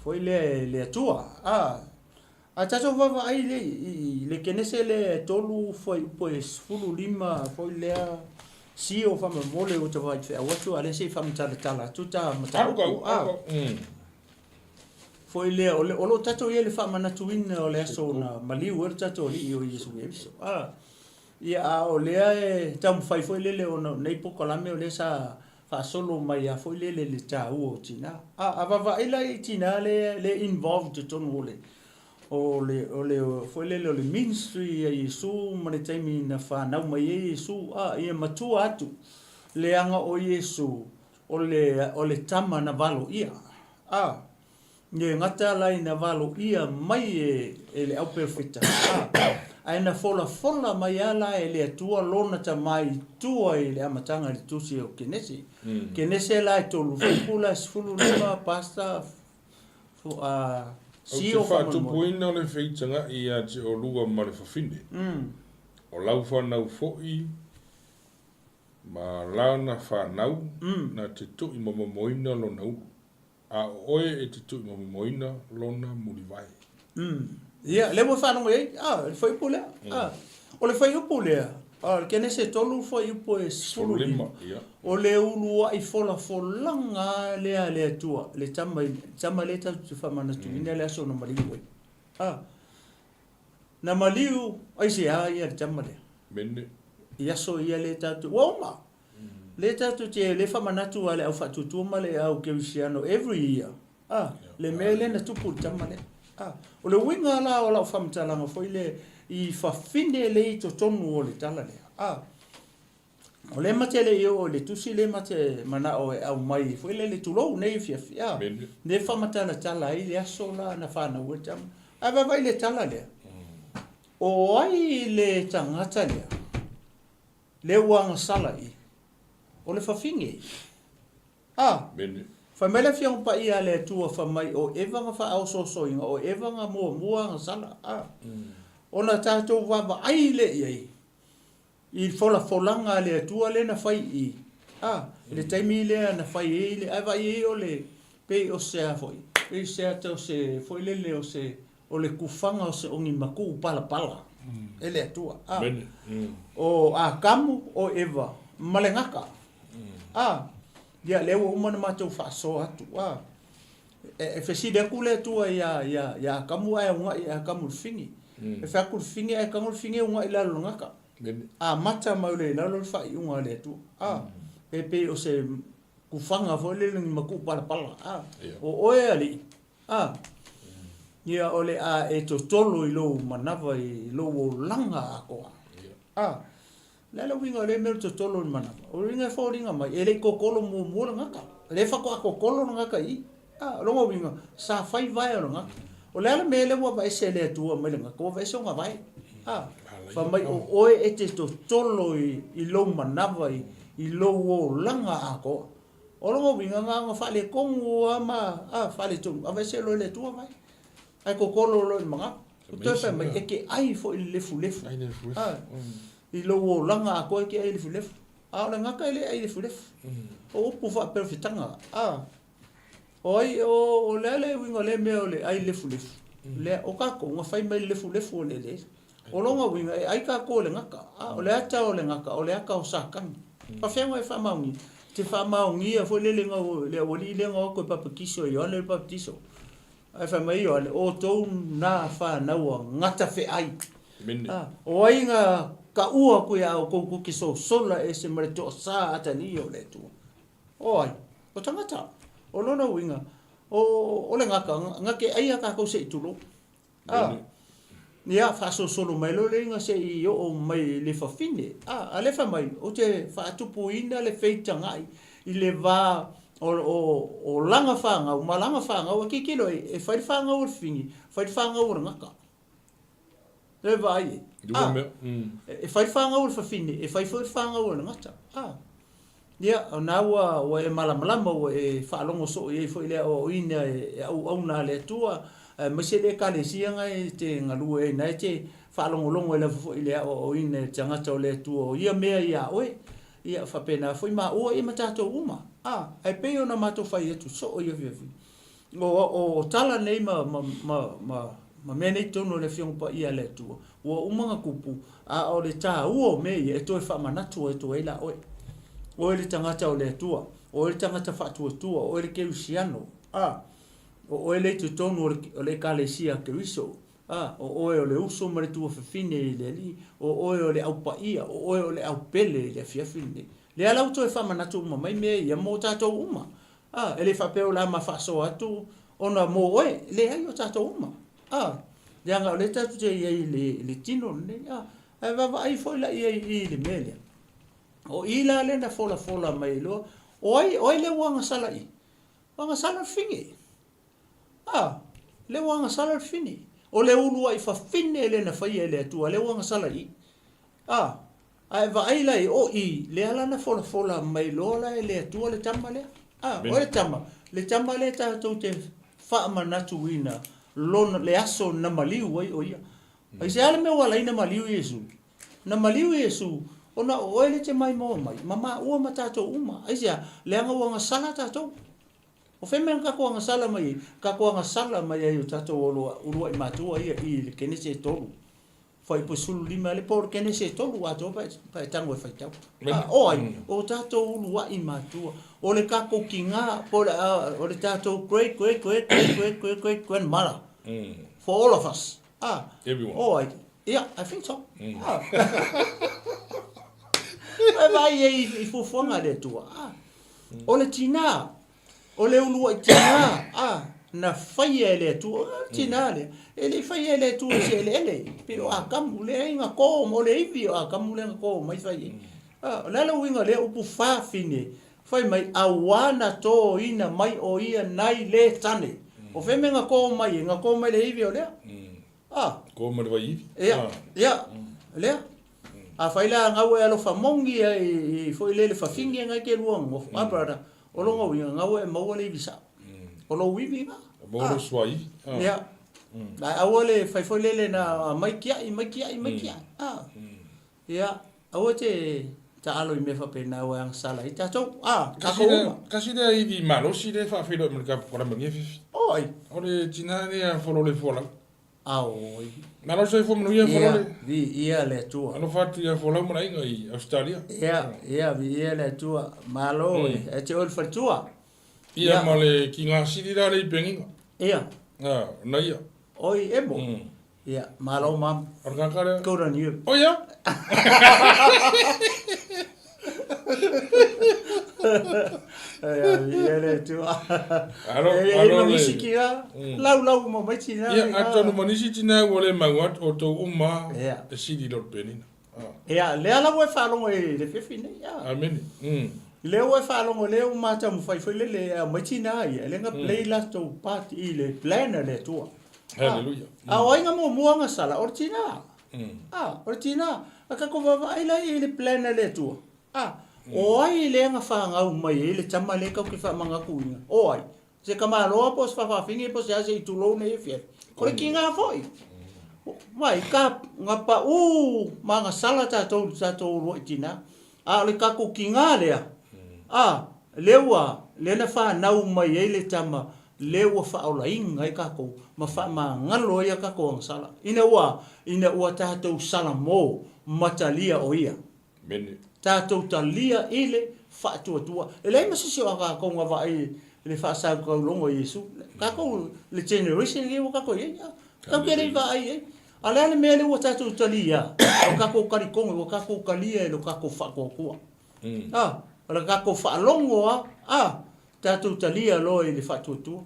foi le tua tato va ai le kenese le tolu foi pois fulu lima foi le si o fa mole o te vai fe o tu ale se fa mtala tuta mata foi le o lo tato ia le fa mana tuina o le so na mali o tato li o Yesu ia o le tam fai foi le o nei poko la me o le sa fa solo mai a foi le ta o tina va ila tina le involved ton ole o le foi le ministry e Yesu mane taimi na fa na mai Yesu ia matu atu le anga o Yesu o le tama na valo ia Nge ngata lai na valo ia mai e le au perfecta. Ai na fola mai ala e le atua lona ta mai tua e le amatanga le tusi o kenesi. Kenesi la e tolu fukula sfulu lima pasta si o fa tu puina le feitanga ia te o lua ma le fafine. O lau whanau fo'i, ma launa whanau, na te tui momoina lo nau. A oe e te tui momoina lo na muri vai. Ia, le mo whanau e, le whai upo lea. O le whai upo lea. Kene se tolu whai upo e sulu lima. O le ulua i folanga lea tua. Le tama le tau te whamana tu. Ina le aso na mariu e. Na maliu, ai se ia le tama lea. Mene. Ia so ia le tatu. Woma. Le tatu te le whamanatu a le au whatutua ma le au kewisiano every year. Le mele na tupu tama lea. O le winga la o lau whamtalanga foi le i whawhine le i to tonu o le tala lea. O le mate le i o le tusi le mate mana o e au mai. Foi le tulou nei fiafia. Ne whamatala tala i le aso la na whana ua tama. Ava vai le tala lea. O ai le tangata lea, le wanga sala i, o le whawhinge. Bene. Whamele whiang pa ia le tua whamai o evanga wha au sosoinga, o evanga mua nga sala. O na tātou wawa ai le iei, i folanga le tua le na whai i. Le taimi lea na whai i le, aiwa i o le pe o sea foi. Pe sea tau se foi le o se, o le kufanga o se ongi maku pala. Ele atua. O a kamu o eva malengaka. Dia lewa umana matou whaaso atu. E wheside kule atua ia kamu ai unga ia kamu fingi. E whaku fingi ai kamu fingi unga ila lungaka. Mata maule ila lul whai unga le atua. E pe o se kufanga fo le lungi maku pala. O oe ali. Ia ole a e to tolo I lo manava I lo o langa a koa. Lele winga le mero to tolo I manava. O ringa fo ringa mai. E le kokolo mua ngaka. Le whako a kokolo ngaka I. Longa winga. Sa whai vai o ngaka. O lele me le wa vai se le atua mai ngaka. O vai se nga vai. Wha mai o oe e te to tolo I lo manava I lo o langa a koa. O longa winga nga whale kongu ama. Whale tungu. A vai se lo le atua vai. Ai kokolo lo I mga. O toi whai mai eke ai fo I lefu. I lo o langa a koe ke ai lefu. O le ngaka ele ai lefu. O upu wha perfitanga. O ai o lele winga le mea o le ai lefu. Le o kako nga whai mai lefu o le le. O longa winga ai kako o le ngaka. O le ata o le ngaka. O le aka o sakanga. Pa whenga e whamaungi. Te whamaungi a fo lele nga o le awali le nga o koe papakiso I ole papakiso. Ai whamai o o tau nā whanau ngata whe ai. O ai ngā ka ua koe au kou ki so sola e se mare toa sā atani o le tua. O ai, o tangata. O lona winga. O le ngake ai a kākou se I tulo. Nia whaso solo mai lo le inga se I o mai le whawhine. A le whamai, o te whaatupu ina le wheitangai I le wā o langa whanga, ma langa whanga, o kikilo e whai whanga o whingi, whai whanga o ngaka. Le vai. E whai whanga o whawhine, e whai whanga o ngata. Ia, o nāua o e malamalama o e whaalongo so e whai lea o ina e au nā lea tua, maise le kale sianga e te ngalua e nai te whaalongo e la whai lea o ina e tangata o lea tua o ia mea ia oe, ia whapena whai maa ua e matato uma. Ai pe ona mato fai etu so o ia viavi. O tala nei ma mene tono le fiong pa ia le tua. O umanga kupu o le tā ua me e toi whamanatu e toi la oe. O le tangata o le tua. O le tangata whaatua. O le keusiano. O le tu tono o le kalesia keuiso. O le uso ma le tua whiwhine I le li. O le au pa ia. O le au pele le fiafine. Le ala uto e whamanatu uma mai me ia mō tātou uma. E le whapeo la ma whaso atu, ona mō oe, le ai o tātou uma. Le anga o le tātou te iei le tino, e wawa ai foi la iei le mele. O I la le na fola mai lo, o ai le wanga sala I. Wanga sala whinge. le wanga sala fini o le ulu ai fa fine le na fai le tu le wanga sala I ai va ai lai o I le ala na fola mai lola le tu le tama le o le tama le ta to te fa manatu wina lona le aso na maliu ai o ia ai se ala me wala ina maliu Yesu na maliu Yesu ona o ele te mai mo mai mama o mata to uma ai se le anga wanga sala ta to o fe men ka ko anga sala mai ai o ta to ulu ai matua ia I le kene se tolu foi po sulu lima le por kene se tolu a to pa tango fai tau o ai o ta to ulu ai matua o le ka ko kinga por o le ta to great grandmother for all of us everyone o ai yeah I think so vai I fufonga de tua o le tina o le ulu ai tina na fai ele tu tina le ele fai ele tu se ele pero akamu le inga ko mo le ivi akamu le ko mai fai la lo winga le upu fa fine fai mai awana to ina mai o ia nai le tane o fe menga ko mai le ivi o le ko mai vai ya le a fai la ngawe alo famongi ai foi le fa fingi nga ke luong of brother o lo ngawe ngawe mo le visa o lo wivi ba mo lo swai ya la awole fai foi le na mai kia ya awote ta alo me fa pena wa ang sala ita to kasi de ivi malo si de fa filo me ka por me ngefi oi ole tina ne folo le fola oi na lo sei fo me no folo le vi ia le tua ano fati ya fola mo inga I Australia ya vi ia le tua malo e te ol fa tua ia male kinga sidira le penginga na ia oi ebo ya malo mam orga kare go on you oh ya ya le tua alo misikia lau mo mai tina ya ato no manisi tina wole mawat o to uma the city dot penina ya le ala we fa lo le fefine ya amen le we fa lo le o mata mo fai le mai tina ya le nga play la to party le plan le tua hallelujah o inga mo nga sala ortina ortina aka ko va ai la le plan le tua o ai le nga fa nga mai le chama le ka ke fa manga kuinga o ai se kama lo pos fa fingi pos ya se tu lo ne fie ko ki nga foi mai ka nga pa manga sala ta to ro tina le ka ko ki nga le lewa le na fa na mai le chama lewa fa ola inga ka ko ma fa ma ngalo ya ka ko sala ina wa ta to sala mo matalia o ia bene tatou talia ile fa tua ele ma se ka ko nga vai le fa sa ko longo Yesu ka ko le generation ke ka ko ye ka ke le vai ala le mele o tatou talia o ka ko kari ko o ka ko kalia o ka ko fa ko ko ala ka ko fa longo tatou talia lo ile fa tua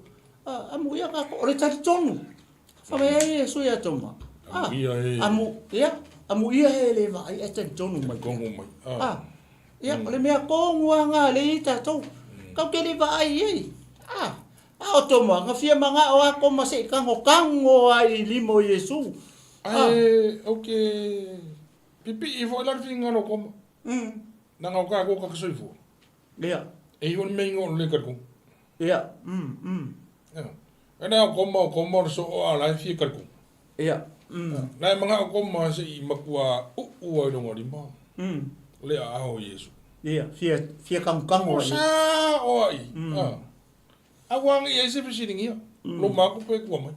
amu ya ka ko le tatou tonu fa me Yesu ya toma amu ia le vai e tonu mai kongo mai ya le mea kongo nga le ita to ka ke le vai ai o toma nga fia manga o ako mase kango ai limo Yesu okay pipi I vo la finga no kom na nga ka ko ka soifo ya e yon me ngol le ka ko ya ana ko so ala fi ka ko ya na mga ko ma se I makua o ro ngori ma le a o Yesu ya fia kango sa o ai awang Yesu fisiringi lo ma ko pe ko ma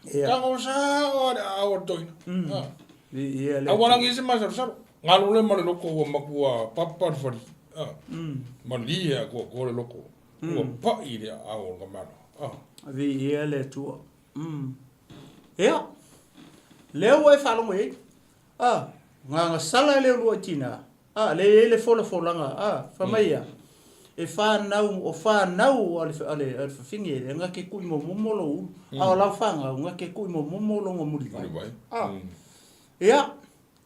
kango sa o a o toina awang Yesu ma sa ngalo le ma le loko o makua papa fori malia ko le loko o pa I le a o ma vi ele tua ya leo e fa lo e nga sala le lo tina le fola nga fa mai e fa nau ale fingi nga ke ku mo lo la fa nga ke ku mo lo ngomuli ya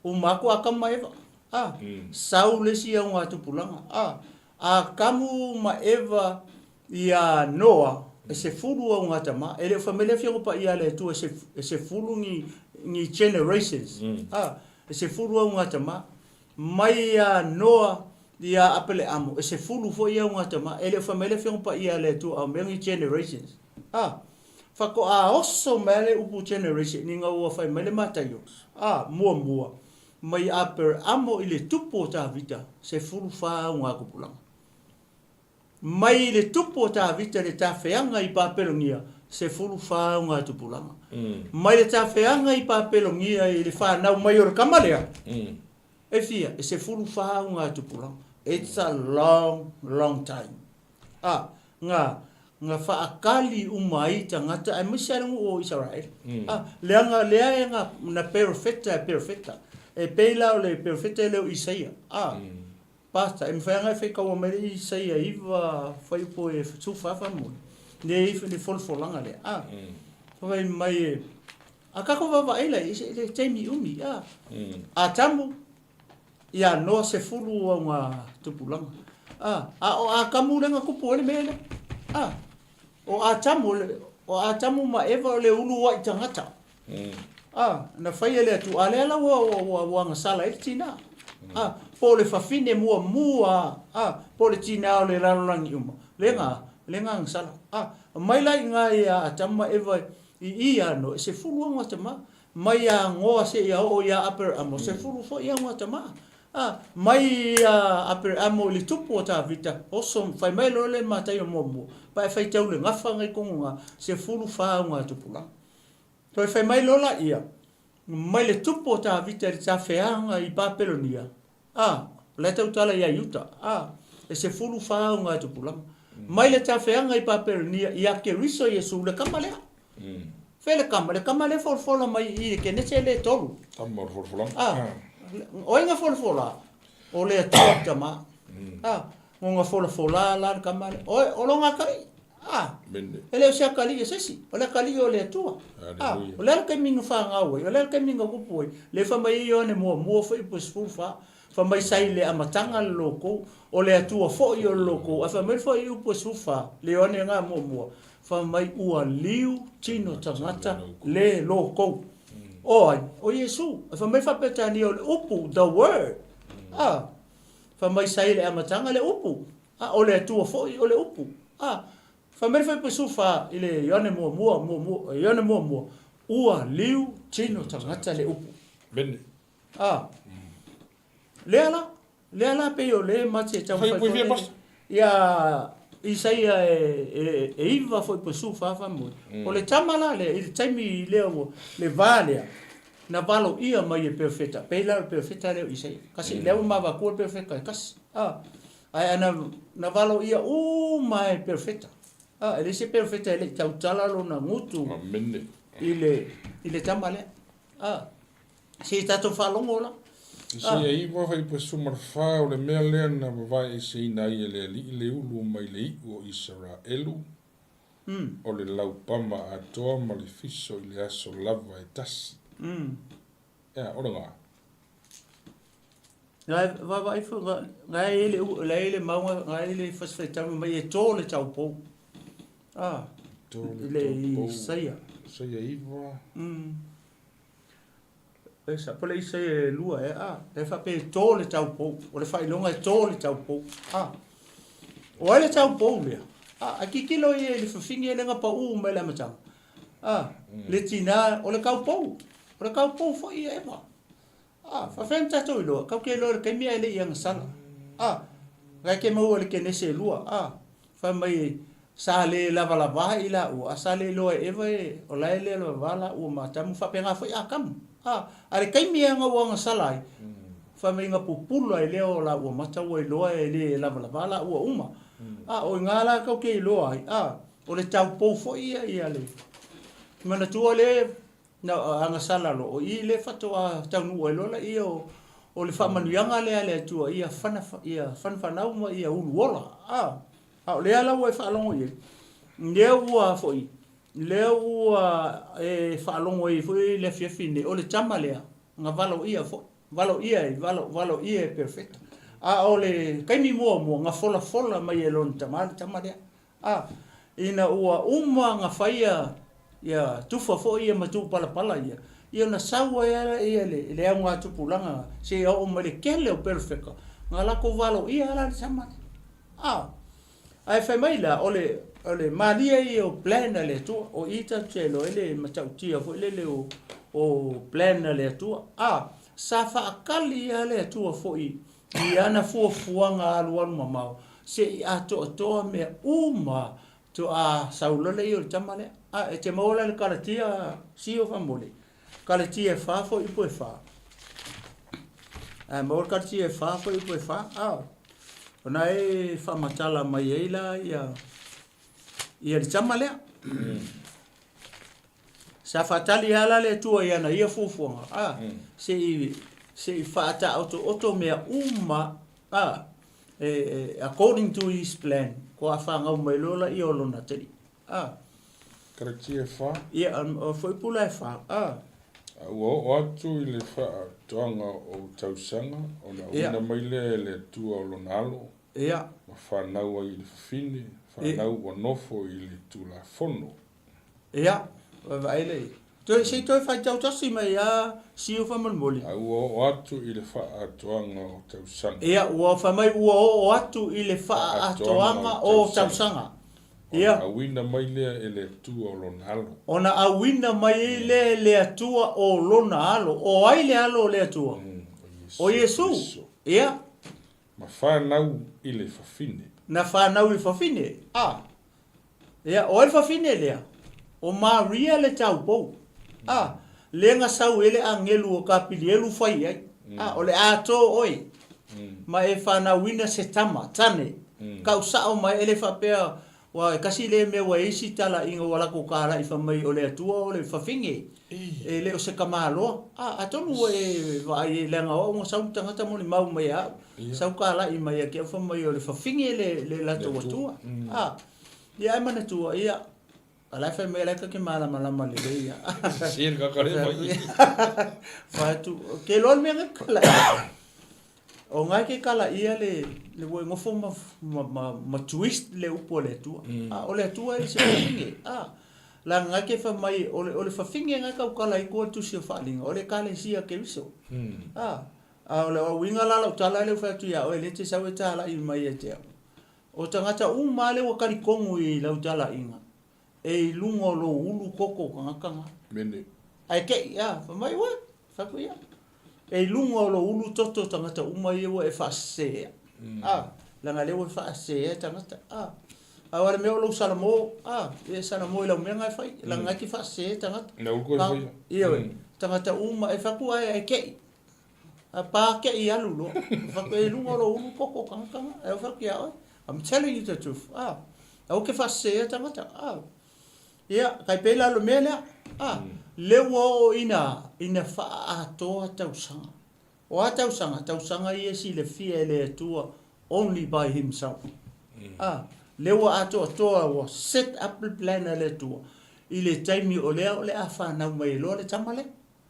o mako akama eva saule si nga tu pulanga kamu ma eva ya Noa e se fulu o ngata ma ele famele fio pa ia le tu e se fulu ni generations e se fulu o ngata ma mai a noa ia apele amo e se fulu fo ia ngata ma ele famele fio pa ia le tu a many generations fa ko a oso mele upu generation ni nga ua fai mele matayo mua mai aper amo ile tupo ta vita se fulu fa nga kupulanga mai le tupo ta vita le ta feanga i papelongia se fulu fa nga tupulanga mai le ta feanga i papelongia i le fa na mai or kamalea e fia se fulu fa nga tupulanga it's a long time nga fa akali umai tangata ai misharu o Israel leanga na perfecta e peila le perfecta le Isaia basta em fanga fe ka o meri Isaia iva foi po e tu fa mo ne if le folanga le foi mai akako va ela le temi umi tamu ia no se fulu nga tupulanga o kamu le nga kupo le mele o atamu ma eva le ulu wa tangata na fai ele tu alela wa nga sala etina po le fafine mua po le tina le lalangi uma lenga nga sala mai lai nga ia atama eva ia no se fulu nga tama mai a ngoa se ia o ia upper amo se fulu fo ia nga tama mai aper amo le tupo ta vita oso fai mai lo le matai mo pa fai tau le ngafa ngai konga se fulu fa nga tupula to fai mai lo la ia mai le tupo ta vita ta feanga i papelonia le tau tala ia yuta e se fulu fa nga tupula mai le ta feanga i papelonia ia ke riso yesu le kamale fele kamale for mai i ke ne le tolu tamor for oinga fola o le tata ma nga fola la kamale o longa kai ele se kali sesi o le kali o le tua o le ka minga fa ngawe o le ka minga kupoi le fa mai yo ne mo foi pusfufa fa mai sai le amatanga loko o le tua fo yo loko fa mai fo yo pusfufa le one nga mo fa mai ua liu tino tangata le loko o Yesu fa mai fa petani o upu the word fa mai sai le amatanga le upu o le tu fo o le upu fa mai fa pesufa ile yone mo yone mo ua liu tino tangata le upu bene le pe yo le mate tau fa ya Isaia e iva foi pesufa fa mo o le tamala le taimi le vale na valo ia mai e perfecta pela perfecta le Isaia kasi le ma va ko perfecta kasi ai na valo ia mai perfecta ele se perfecta ele tau tala lo na mutu ile tamale si tato falongo la Sia iwa fai pesumar fa o le mea lea na vai se ina ia le ulu mai le o Israelu. O le laupama atoa ma le fiso i le aso lava e tasi. Ora ngā. Vai fu ngai ele maunga ngai ele fasfetamu mai e tō le tau pou. Le Isaia. Isaia iwa. Esa pole se lua e fa pe tole tau po o le fai longa tole tau po o ele tau po le aqui kilo e le fingi ele nga pa me la mata le tina o le kau po foi e va fa fenta to lo ka ke lo ke mi ele yang sala ga ke mo le ke ne se lua fa mai sale lava ila o sale lo e va o la ele lo vala o mata mu fa penga foi kam are kai mia nga wanga salai fa me nga pupulo ai leo la o mata o loa e le la o uma o ngala ka ke loa o le tau po fo ia le mana tu le na anga sala lo o i le fato a tau nu lo la o le fa manu yanga le tu ia fan na uma ia ulu ola o le ala o fa longo ye ne ua fo i leo e falongo i foi le fiafine o le tamalea nga valo ia perfect o le kaimi mo nga fola mai e lon tamalea ina ua uma nga faia ia tufa fo ia matu pala pala ia na sawa ia le anga tupulanga se o male kele o perfecto ngala ko valo ia la sama ai fai mai la ole malia i o plan le tu o ita chelo ele matautia fo ele o plan le tu sa fa akali le tu fo i ana fo fuanga aluan mamau se ato me uma to saulole i o tamale e te maola le kalatia si o famole kalatia fa fo i po fa maola kalatia fa fo i po fa ona e fa matala mai ela ia le tamale sa fatali ala le tu ia na ia fufuanga se fa ta auto me uma according to his plan ko afanga mai lola i olona teli Karatia fa? Ia, foi pula fa. O atu i le fa toanga o tausanga, o na uina maile le tua o lonalo. Ia. Ma whanau ai le fafine, whanau o nofo i le tula fono. Ia, vaile. Se toi fai tau tasi mai siu whamanmoli. O atu i le fa toanga o tausanga. Ia, ua whamai ua o atu i le fa toanga o tausanga. Ona awina mai lea e le atua o lona alo. Ona awina mai le atua o lona alo. O ai le alo le atua. O Yesu. Ia. Ma whanau i le fafine. Na whanau i fafine. Ia, o ai fafine lea. O Maria le tau pou. Lenga sau ele angelu o kapili elu fai ai. O le ato oi. Ma e whanauina se tama, tane. Kau sao mai ele whapea. Wa kasi le me wa isi tala inga wala ko kala ifa mai ole atua ole fafinge le o se kamalo atonu e vai le nga o sa tanga ta mo ni mau mai sa kala i mai ke fa mai ole fafinge le la to tua ia mana tua ia ala fa mai la ke mala le ia sir ka kare mai fa tu ke lol me kala o ngai ke kala ia le wo ngofo ma twist le upo le tua o le tua i se finge la ngai ke fa mai o le fa finge ngai ka kala i ko tu se fa linga o le kale sia ke viso o le winga la tala le fa tu ya o le te sa weta la i mai e te o tangata male o kali kongu i la tala inga e lungo lo ulu koko kanga mene ai ke ya fa mai wa fa ku ya e lungo lo ulu toto tangata umai e fa se la ngale o fa se tangata awara me lo salamo e salamo la me ngai fai la ngai ki fa se tangata na uko fai ia tangata e fa ku ai ke pa ke ia lulo fa ku e lungo lo ulu koko kanga e fa ki ai I'm telling you the truth au ke fa se tangata ia kai pela lo me le wo ina fa ato tausanga o tausanga ia si le fia le tua only by himself le wo ato o set up the plan le tua ile taimi o le afa na mai lo le tamale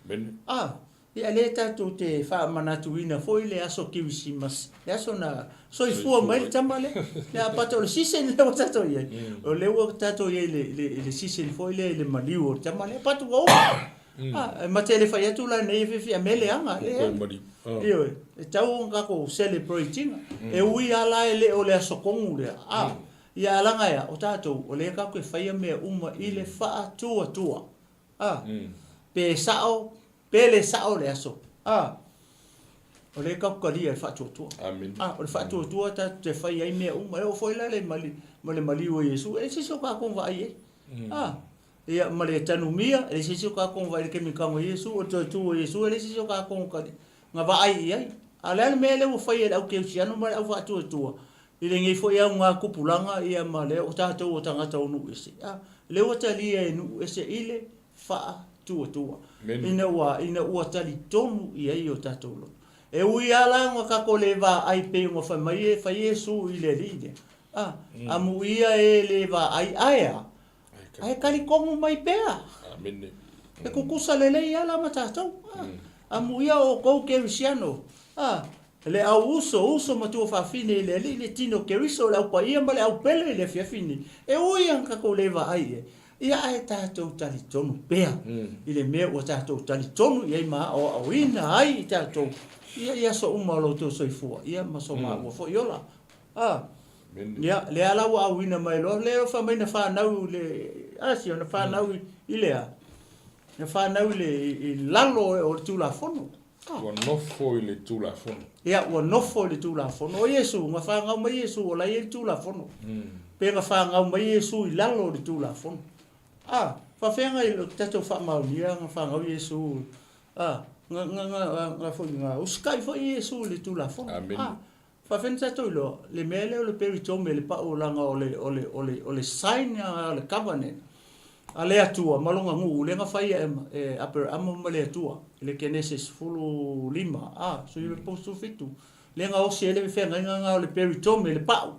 ben ia le tatu te fa manatuina foi le aso kiwisimas le aso na so i fu mai tamale le apato le sisen le tato ia o le wo tato ia le sisen foi le maliu tamale patu o ma tele fa tu la nei fi amele anga io e tau nga ko celebrating e ui ala le o le aso kongu le ia langa ia o tato o le ka ko fa me uma ile fa tua pe sao pele sao le aso o le ka ko dia fa tua amen o le fa tua ta te fa ia me uma o foi la le mali o Yesu e se so ka ko va ai ia male tanumia e se so ka ko va ke mi ka mo Yesu o tu Yesu e se so ka ko ka nga va ai ala me le o fa ia o ke siano ma o fa tua ile ngi fo ia nga kupulanga ia male o tato o tangata o nu ese le o tali e nu ese ile fa tua ina ua tali tonu ia i o tato lo e ui ala nga ka ko le va ai pe ngo fa mai fa Yesu ile lide amu ia e le va ai kali kongu mai pea amen e kukusa lele ia la matato amu ia o ko ke visiano le au uso ma tu fa fine le tino ke riso le au pa ia ma le au pele le fia fine e o ia ka ko leva ai ia e tātou tali tonu pea i le mea o tātou tali tonu ia ma o ina ai i tātou ia so umalo to soifua ia ma so ma o fo iola ia le ala wa wina mai lo le fa mai na fa nau le si ona fa nau i le na fa nau le i lalo o tu la fono Wa nofo i le tula fono. Ia wa nofo i le tula fono o Yesu nga fa ngau mai Yesu o la i tula fono pe nga fa ngau mai Yesu i lalo le tula fono fa fenga i lo tato fa mau ia nga fa ngau Yesu nga fo nga uskai fo Yesu le tula fono fa fenga tato lo le mele o le peritome le pa o langa o le sign o le covenant ale atua malonga ngu le nga fai e aper amo male atua le Genesis fulu lima so i posto fitu le nga o se le fe nga o le peritome le pa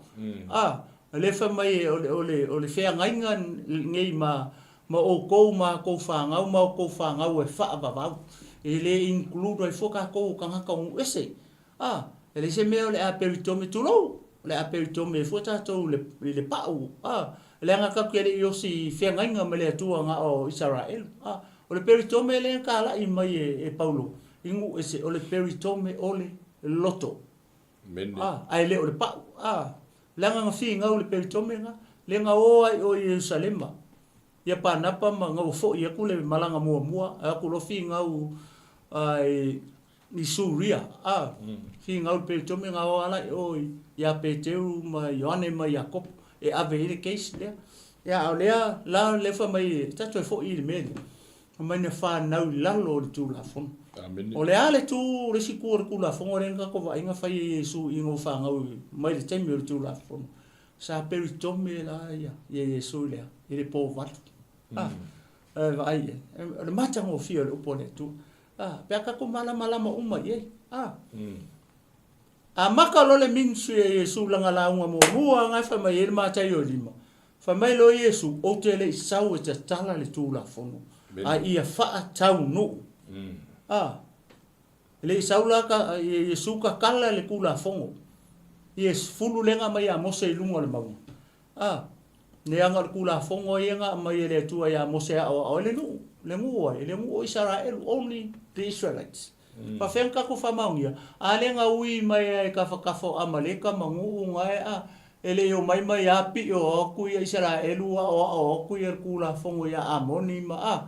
le fa mai o le fe nga ngei ma o ko fa nga o e fa ba ele include i foka ko ka ka un ese ele se me o le peritome tu lo le peritome fota to le pa le nga ka kele yo si fe nga me le tua nga o Israel o le peritome le ka la i mai e Paulo ingu ese o le peritome o le loto ai le o le pa le nga fi nga o le peritome nga le nga o ai o Jerusalem ia pa napa ma nga fo ia ku le malanga mua a ku lo fi nga o ai ni Suria fi nga o le peritome nga o ala o ia Peteu ma Ioane ma Jakob e ave ile case le ya o le fa mai tato fo ile me mai na fa na lalo tu la fon o le ale tu le sikur ku la fon o renga ko va inga fa Yesu ingo fa nga mai le temi tu la fon sa peritome la ya Yesu le ile po va vai le mata ngo fio le opone tu pe ka ko mala ma uma ye maka lo le minsu Yesu langa la unga mo nga fa mai ele mata yo lima fa mai lo Yesu o te le sau te tala le tula fono ia fa tau no le sau la ka Yesu ka kala le kula fongo yes fulu lenga mai a mose lunga le mau ne anga le kula fongo yenga mai le tua ya mose o le nu le mu Israel only the Israelites pa fenka ko fa maungia ale nga ui mai ka fa kafo amaleka mangu nga ele yo mai api o ku ya Israel o ku ya kula fongo ya amoni ma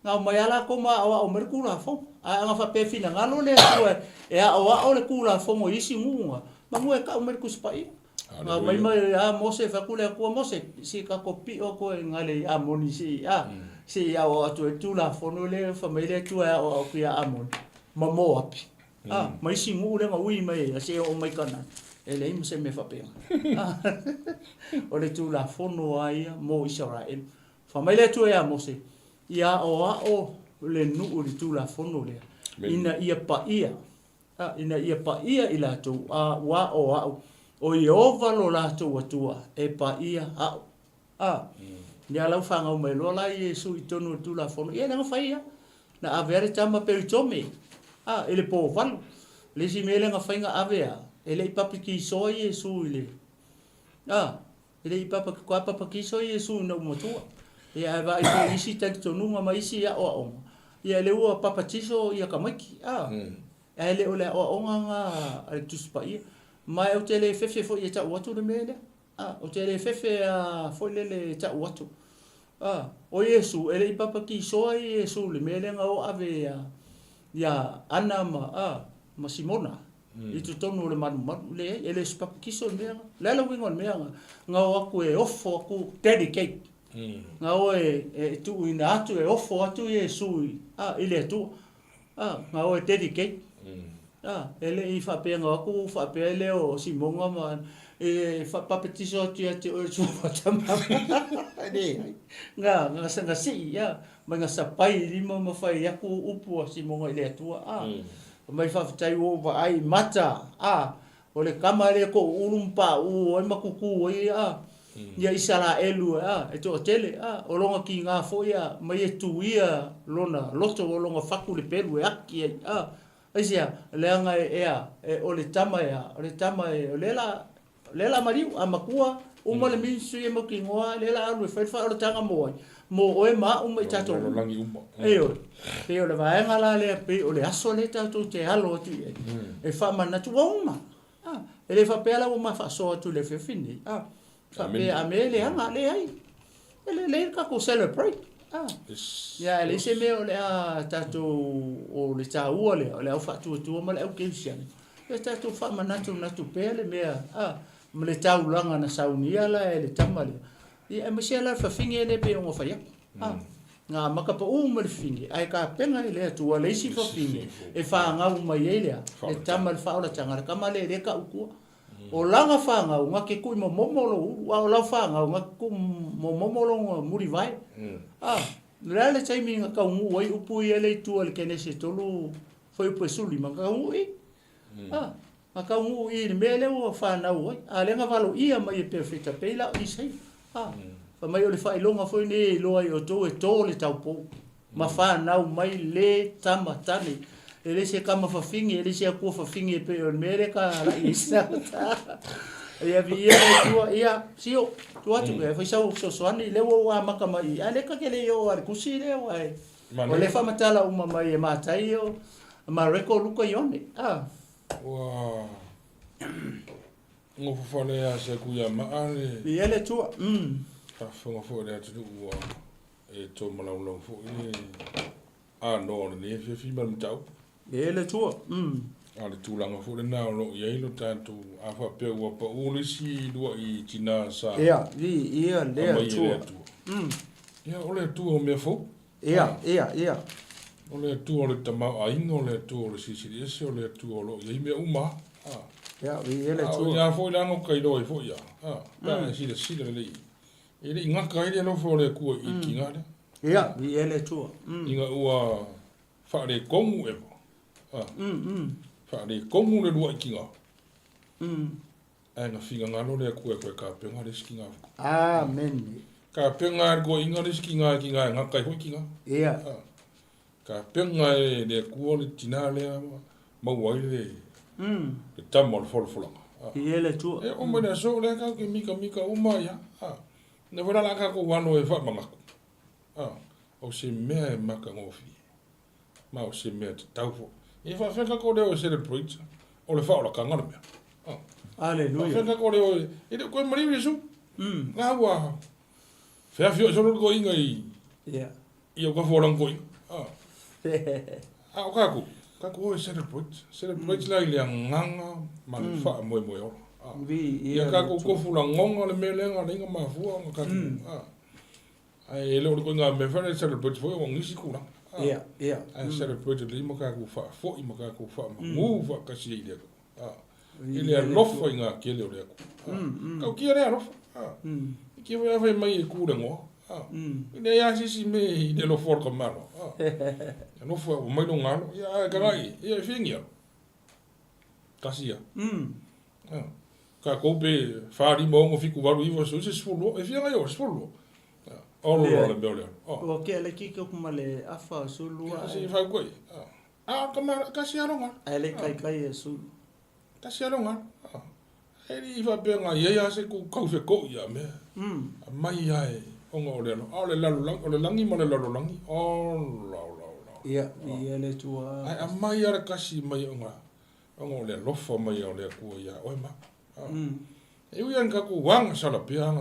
nga mai ala ko ma o mer kula fongo nga fa pe fina nga lo le ku o le kula fongo isi ngunga mangu ka o mer ku spai nga mai Mose fa kula ko Mose si ka ko pi o ko ngale amoni si si ya o tu la fono le famile tu o ku ya amon mamo api mai si ngu le ngui mai se o mai kana ele im se me fa pe o le tu la fono ai mo Israel famile tu ya Mose ya o le nu le tu la fono le ina ia pa ia ila tu wa o Jehova lo la tu tua e pa ia Nia lau whanga o mai lola Yesu i tonu tu la fono. Ia nanga whaia. Na avere tama peritome. Ele po walu. Le si mele nga whainga avea. Ele i papa ki soa Yesu i le. Ele i papa ki soa Yesu i na umatua. Ia eva i po isi tanki tonunga ma isi ia oa onga. Ia le ua papa tiso ia kamaiki. Ele o le oa onga nga ale tuspa ia. Mai au te le fefe fo ia ta watu le mele. O te le fefe foi le ta watu. O Yesu ele i papa ki soa Yesu le mele nga o ave ya ana ma Simona. I tu tonu le manu le ele si papa ki soa mea. Le la wingon mea nga o aku e ofo aku dedicate. Nga o e tu ina atu e ofo atu Yesu i le tu. Nga o e dedicate. Ele i whapea nga aku whapea le o Simonga ma whapapetiso tia te o tu whatamama. Nga si ia. Mai nga sapai lima ma whai aku upu a Simonga i le atua. Mai whawhatai o wa ai mata. O le kama le ko urumpa o ai makuku o ia. Ia Israelu e to tele o longa ki ngā fo ia mai e tu ia lona loto o longa whaku le peru e aki Aisia, leanga o le tama o lela mariu, a makua, uma le minsu e makingoa, lela alu e whaifa o le tanga moai. Mo oe ma uma i tato. Pe o le vaenga la lea pe o le aso le tato te halo atu e wha manatu wa uma. E le wha peala uma wha so atu le whiwhini. Wha pe a me le hanga le ai. E le kako celebrate. Ya le se me o le a tato o le taua le o le au whatu atu ma le au keisiani. E tato wha manatu natu pe le mea. Ma le taulanga na saunia la e le tama le. E msia la whawhingi e le pe o ngawhaiak. Ngā makapa uma le whingi. Ai ka penga i lea tua le isi whawhingi. E whaangau mai e lea. E tama le whaola tangara. Kama le reka ukua. O langa whaangau ngā ke kui mo momolo. O lau whaangau ngā ku mo momolo ngā muri vai. Lea le taimi ngā kaungu wai upu i ele tua le kene se tolu. Whai upu e suli ma kaungu i. Ngā kaungu i le mele o whanau wai. A le ngā walo ia mai e perfecta peila i sei. Fa mai o le whailonga foi ne loa i o tō e tō le taupo. Ma whanau mai le tama tane. E le se kama whawhingi, e le se akua whawhingi e pe o mere ka la i sa. Ia vi ia e tua, ia, sio, tua tu e whaisau so soani, lewa wa maka mai. A le ka ke le o ar kusi le o ai. O le whamatala uma mai e mātai o, ma reko luka i one. Wow. Ngō whawhane a se kuia maare. Ia le tua, Ka whunga fo rea te ua e tō malaulau fo i a no le ne fia whima mi tau. Ia le tua, A le tūlanga fo le nao lo i eilo tātou a whapea ua pa ule si lua i tina sa. ia, ia le tua. Ia o le tua o mea fo. Ia. O le tua o le tamau a inga o le tua o le sisiri ese o le tua o lo i mea uma. Ia, ia le tua. Ia fo i langa kailo i fo ia. Pea sida le Ele inga kaile no fo le kua i kinga le. Ia, vi ele tua. Inga ua whaare kongu e po. Whaare kongu le lua i kinga. Ai nga whinga ngano le kua koe ka penga le skinga. Amen. Ka penga ko inga le skinga e nga kai hoi kinga. Ia. Ka penga e le kua le tina le mawai le. Le tamo le folfolanga. Vi ele tua. E o mene so le ka ke mika uma ia. Ne wera la ka ko wano e wha mangaku. O se mea e maka ngofi. Ma o se mea te taufo. E wha whenka ko leo e celebrate. O le wha o la ka ngana mea. Aleluia. Wha whenka ko leo e. E le koe mariwi su. Ngā ua. Whea fio sono ko inga i. Ia. I o ka whorang ko inga. O kaku. Kaku o e celebrate. Celebrate la i lea nganga. Ma le wha moe moe ora. Ia kako kofu la ngonga le melenga le inga mafua nga kako. Ai ele o ko nga me fa celebrate foi o ngisi kula. Ia. Ai celebrate le ima kako fa fo ima kako fa mu fa kasi ile ko. Ele a lofa inga kele o le ko. Ka ki era lofa. Ki va fa mai ku le ngo. Ile ya sisi me ile lo for ko malo. No fo o mai no ngalo. Ia garai, ia fingia. Kasi ya. Ka kope whaari maungo fiku waru iwa so se sfolo, e whianga yo, sfolo. Olo le beolea. O ke ale kike kuma le afa sulu. Kasi whau koe. Kasi aronga. Ale kai e sulu. Kasi aronga. Heri iwa penga ia se ku kauwhe ko ia me. Mai ia e onga o le ano. O le langi ma le lalo langi. O lau. Ia, ia le tua. Ai a mai ara kasi mai onga. Onga o le lofa mai o le kua ia. Oi ma. E ui an kako wanga salapea.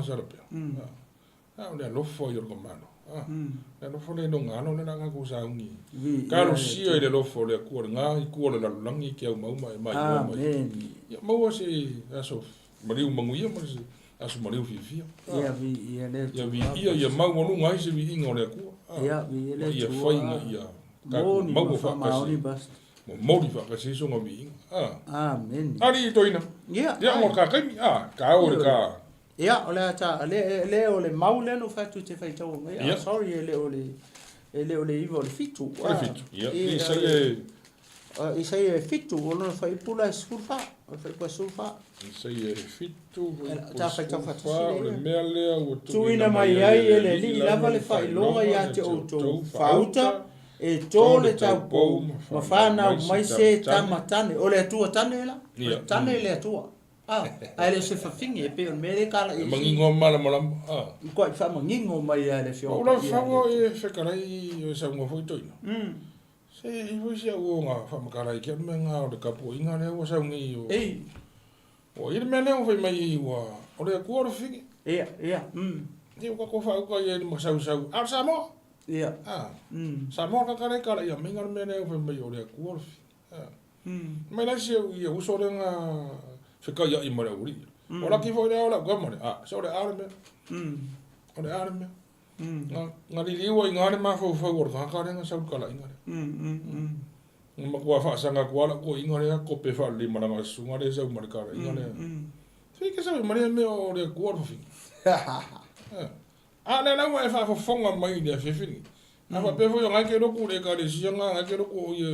O le lofo i orko mano. Le lofo le no ngano le nanga ko saungi. Karo sia i le lofo le kua ngā i kua le lalulangi ki au mauma e mai. Amen. Ia maua se aso mariu manguia ma se aso mariu fifia. Ia vi ia le tua. Ia vi ia mau wanu ngai se vi inga o le kua. Ia vi le tua. Ia whainga ia. Moni mauri basta. Mori whakasi so ngā vi inga. Amen. Ari i toina. Ia. Ia ngor ka kaimi. Ka ore ka. Ia, o le ata, le o le maule no fatu te whai tau. Ia, sorry, le o le iwa o le fitu. O le fitu, ia. I sei e fitu, o no whai pula e sulfa. O whai pula sulfa. I sei e fitu, ta whai tau whatu o le mea lea, o tuina mai ai e le li lava le whai longa i ate o tau whauta. e tole tau pou ma whanau mai se tamatane o le atua tane la tane le atua ai le se whawhingi e pe on mere kala e mangingo mala malama ko i wha mangingo mai a le fio o la whango e whekarai o sa unga fwoi toina se i wisi a uonga whamakarai kia me ngā o le kapu inga le ua sa ungi o i le mea leo whai mai i ua o le akua ro whingi Ni uka ko fa uka ye ni masau sau. Ar sa mo? Ia. Sa mo ka kare kala ia mingar mene o me o le ku. Mai na se ia uso le nga fika ia i mara uri. Ora ki foi le ora go mo. So le arme. O le arme. Nga li wa ngare ma fo fo or ka kare nga sau kala ingare. Ma ko fa sanga ko ala ko ingare ko pe fa li mara nga sunga le sau mara kare ingare. Fika sa mara me o le ku or fi. Na na wa fa fonga mai de fefini. Na fa pe fo yo ngake ro ku le ka le sia nga ngake ro ku ye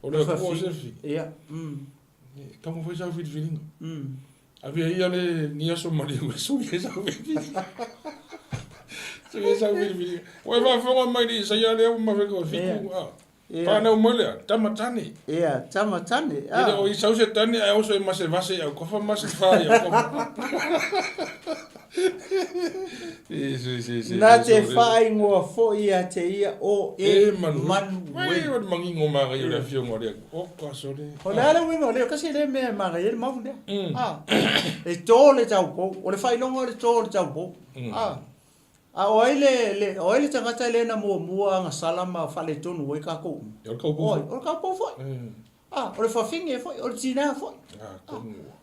o le ku se fi. Ia. Ka mo foi sa fi feeling. Avia ia le nia so mari o so ye sa fi. So ye sa fi. Wa fa fonga mai de sa ya le o ma fe ko fi ku. Pa na mo le tamatani. Ia, tamatani. Ia o i sa se tani ai o so ma se vase au ko fa ma se fa ya ko. Na te whae ngoa fo ia te ia o manu wei. Wai mangi ngō maga i ora fio ngō rea. O ka sore. O le ala winga o leo kasi le mea maga i le mau lea. E tō le tau pou. O le whailonga o le tō le tau pou. O ele tangata le na mua anga salama whale tonu o i ka kou. O le kau pou. O le kau pou foi. O le whawhingi e foi. O le tina foi.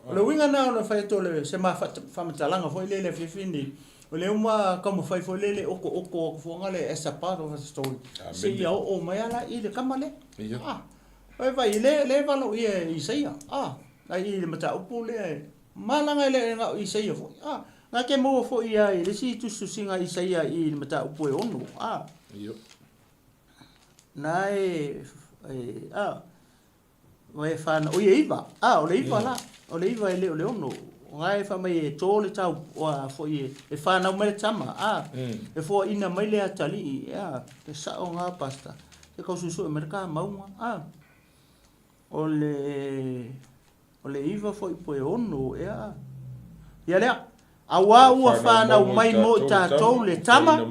O le winga na o le whai tō le se ma whamatalanga foi le whiwhini. O le uma kama whai foi le oko fuanga le as a part of a story. Se ia o mai ala i le kamale. Oi vai le valo i seia. Ai i le mata upu le malanga le nga i seia foi. Nga ke mo foi ia i le si tu singa i seia i le mata upu e onu. Nai Wai whana, o iwa, o le iwa la, o le iwa e le ono, ngai wha mai e tōle tau, fo e whana umele tama, e fo ina mai le atali, te sao ngā pasta, te kaususu e merika maunga, o le iwa fo i poe ono, ia lea, awa ua whana umai mo tātou le tama,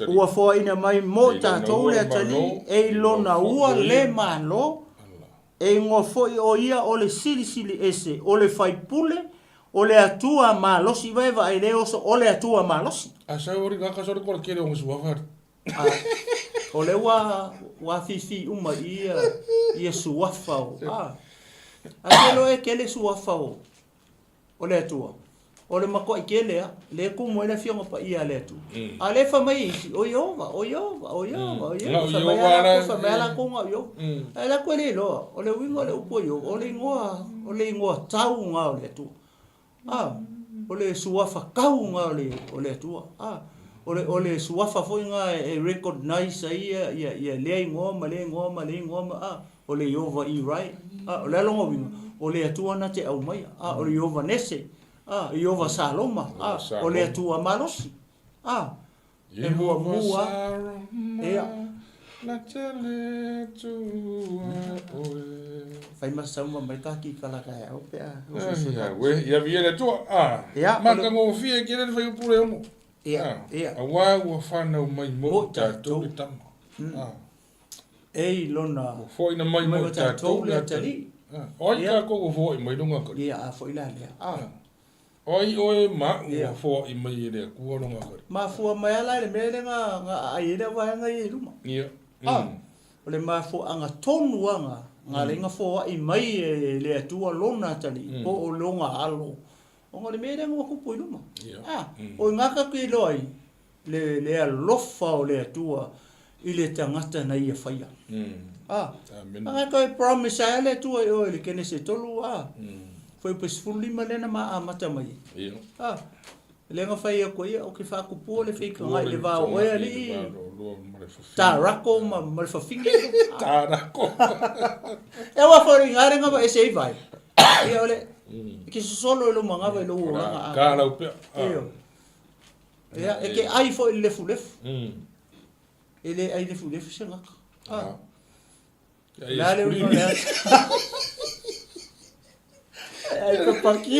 ua fo ina mai mo tātou le atali, e lona ua le malo, e ngō foi o ia o le sili ese, o le whaipule, o le atua malosi, waiwa ai leo so o le atua malosi. A sa ori kaka sore kora kere o suafar. O le wa fifi uma ia suafa o. A kelo e kele suafa o le atua. O le mako i kele le kumo e le fionga pa ia le atu. A le wha mai isi, o iova. Wha mai ala kunga o e la koe le loa, o le winga le upo iova, o le ingoa tau ngā o le atu. O le suafa kau ngā o le atua. O le suafa foi ngā e recognize ia lea ingoa ma, o le iova i rai. O le alonga winga, o le atua na te au mai, o le iova nese. Iova saloma, o le atua malosi. E mua, na tele tua oe. Fai masauma mai kaki kalaka e au pea. Ia via le tua, maka ngō fia kere fai upure omo. Awa ua whanau mai mo tātou le tama. Ei lona. Foi na mai mo tātou le atali. Oi ka koko foi mai runga kari. Ia, foi la lea. Oi ma ua fo i mai le kua longa kari. Ma fua mai ala le mele nga aire wahanga i ruma. Ia. O le ma fua anga tonu anga. Nga le nga fua i mai le atua lona tali. Po o longa alo. O nga le mele nga kupu i ruma. O ngaka ki loi. Le alofa o le atua. I le tangata na ia whaia. Anga koe promise a le atua i o le kene se tolu foi pesfuli malena ma amata mai. Le nga fai ko ia o ke fa ku po le fika ngai le va o ali. Ta rako ma le fa finge. Ta rako. E wa foi ngare nga ba ese vai. Ia ole. Ke solo lo manga va lo nga. Ka la upe. Ia e ke ai foi le fu. ele ai le fu le fsenga Ah. la le no le ai pa paki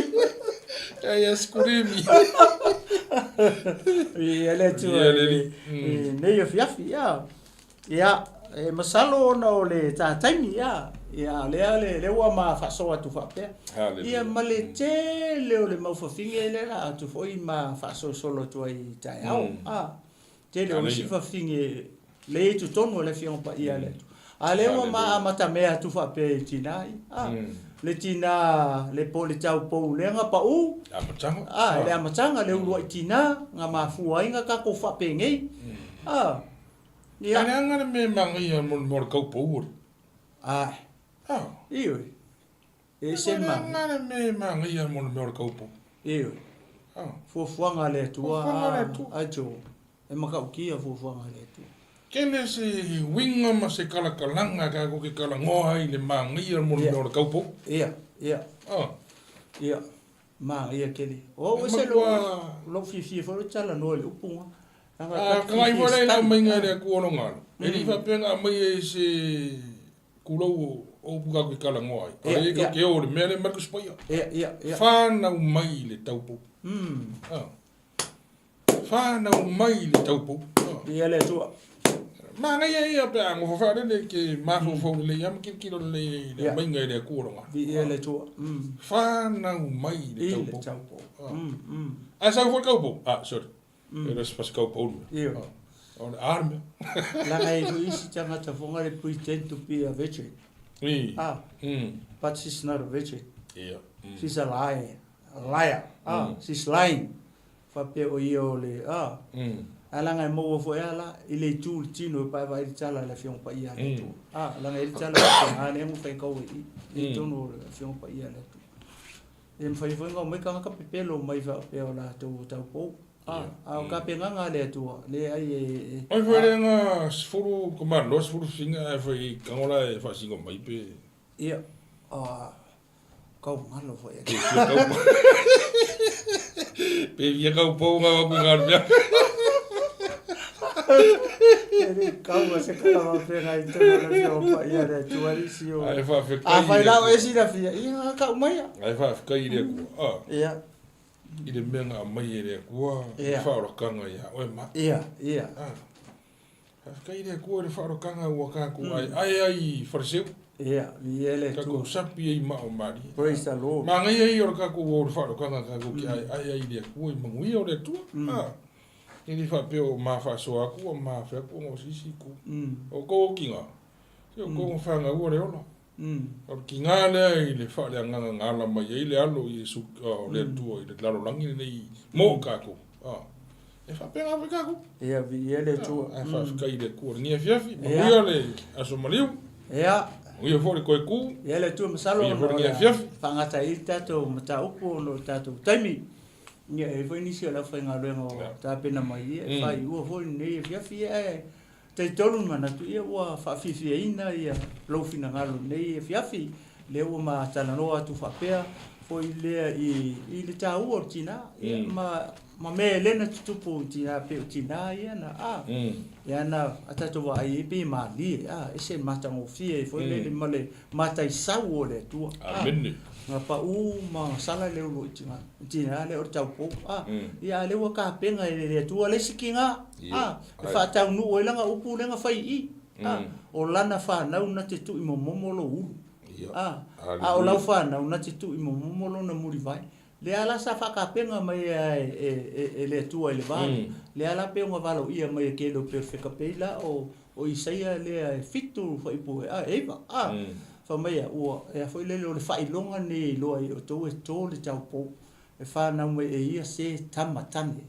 Ai eskurimi. e ele tu ne yo fiafi ya e masalo no le taimi ya le wa ma fa so atu fa pe ia male te le mau fa finge le la atu foi ma fa so solo tu ai tai au te le o si fa finge le tu tono le fion pa ia le ale wa ma mata me atu fa pe tinai le tina le poli tau po le nga pa u le amatanga le u tina nga ma fuai nga ka ko fa pe ngai ia nga me mangi mo ko po iyo e sen ma nga me mangi mo ko po iyo fuanga le tua ajo e makaukia fuanga le tua kele se winga ma se kala kalanga ka ko ke kala ngoa i le mangi mo ko po ia ma ia kele o se lo fi fo tala no le upunga ka ngai fole na minga le ku ono ngal e ni fa penga mai se kulo o buka ke kala ngoa ai ka ke o le mele Marcus Poia fa na mai le taupo fa na mai le taupo ia le tua Manga ia pe ang fo fa le ke ma fo le yam ki kilo le minga le ku ono ngal ia le tua fa na mai le taupo sa fo taupo sorry Eres pas kau pun. Iyo. On arme. La ngai tu isi tanga ta fonga le pretend to be a veteran. But she's not a veteran. Yeah. She's a liar. She's lying. Fa pe o io le ala ngai mo fo ala ile tu tino pa va il tala la fion pa ia le tu. La ngai il tala pa ne mo fe ko i tu no la fion pa ia le tu. Em fa fo ngo me ka pelo mai va pe ola tu ta po. Ka penga nga le tua le ai ai foi nga sfuru comando sfuru singa foi kangola e fa singo mai pe ia kau malo foi pe via kau po nga ku ngarmia kau se kala pe nga itu na pa ia le tua sio ai fa fe vai lá esse da fia ia kau mai ai fa fe kai le ku ia I le menga mai ele kua whaoro kanga ia oe ma ia kai le kua le whaoro kanga ua ka ku ai fariseu ia ele ka ku sapi ai ma o mari praise the Lord ma ngai ai or ka ku o whaoro kanga ka ku ki ai le kua i mangui o le tua ni whapeo ma whasoa ku o ma whapo o sisi ku o ko kinga o ko whanga ua le ono o ki ngā lea i le wha lea nganga ngāla mai i le alo i su le tua i le laro langi nei mō kāko e wha penga wha kāko ia vi ele tua e wha whikai le kua ni e fiafi ma uia le aso maliu ia uia fōre koe kū ia le tua masalo uia fōre ni e fiafi whangata i tātou mata upo no tātou taimi ia e whaini si ala whainga luenga o tā pena mai e whai ua fōre nei e fiafi te tolu mana tu ia ua whawhiwhi ina ia lofina ngalo nei e fiafi le ua ma talanoa tu whapea foi lea i le tā ua o tina ma me lena tutupu tina pe o tina ia na ia na atatoa ai pe ma li e se matango fie foi le male matai sau o le tua amene nga pa ma sala le ulo tina le o tau po ia le ua ka penga le tua le sikinga fa tau nu o langa upu lenga fai i o lana fa na una te tu i momo lo ulu o lau fa na una te tu i momo lo na muri vai le ala sa fa ka penga mai e le tua le va le ala penga valo ia mai ke lo perfecta pela o isaia le fitu fa ipu eva fa mai o e foi le le fai longa ni lo ai o to e to le tau po e fa na mai e ia se tamatane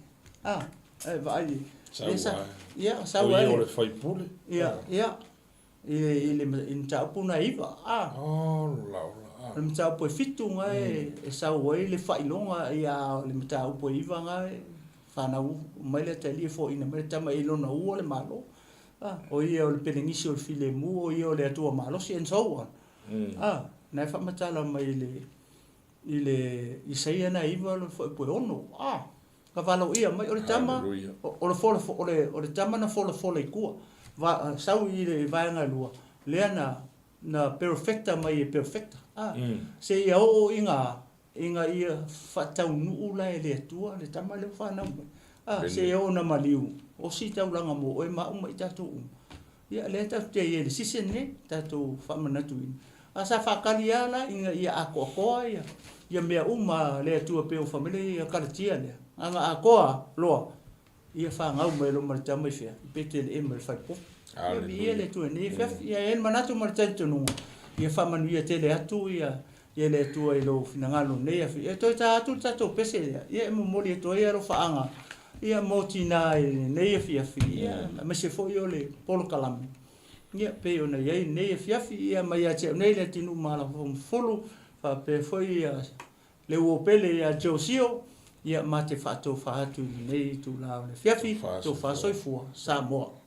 e vai ia sa wa o le fai pule ia ele in tau puna iva le mtau po fitu ngai e sa wai le fai longa ia le mtau po iva ngai fa na mai le tali fo ina mai tama i lona u le malo o ia o le pelengisi o le filemu o ia o le atua malo si en so na fa matala mai ile isaia na iva lo fo po ono ka valo ia mai o le tama o le tama na fo le kua va sau I le vaenga lua le na perfecta mai e perfecta se ia o inga ia fatau nu la le tua le tama le fa na se ia o na maliu o si tau langa mo o ma uma tatu ia le tatu te ia le sisene tatu fa manatu asa fa kaliala inga ia ako ia mea uma le tua pe o famile ia karatia le anga akoa loa ia fa ngau mai lo mar tama fia pete le emer fa po ia le tu ne fa ia en manatu mar tatu no ia fa manu ia tele atu ia le tua I lo finangalo ne ia to tatu tatu pese ia mo moli to ia ro fa anga ia motina ne ia ia ma se fo yo le polo kalami ia pe ona ia ne ia mai ia che ne le tinu mala folo fa pe foi le o pele ia Josio ia mate fa to fa tu nei tu la le fiafi to fa soi fu sa mo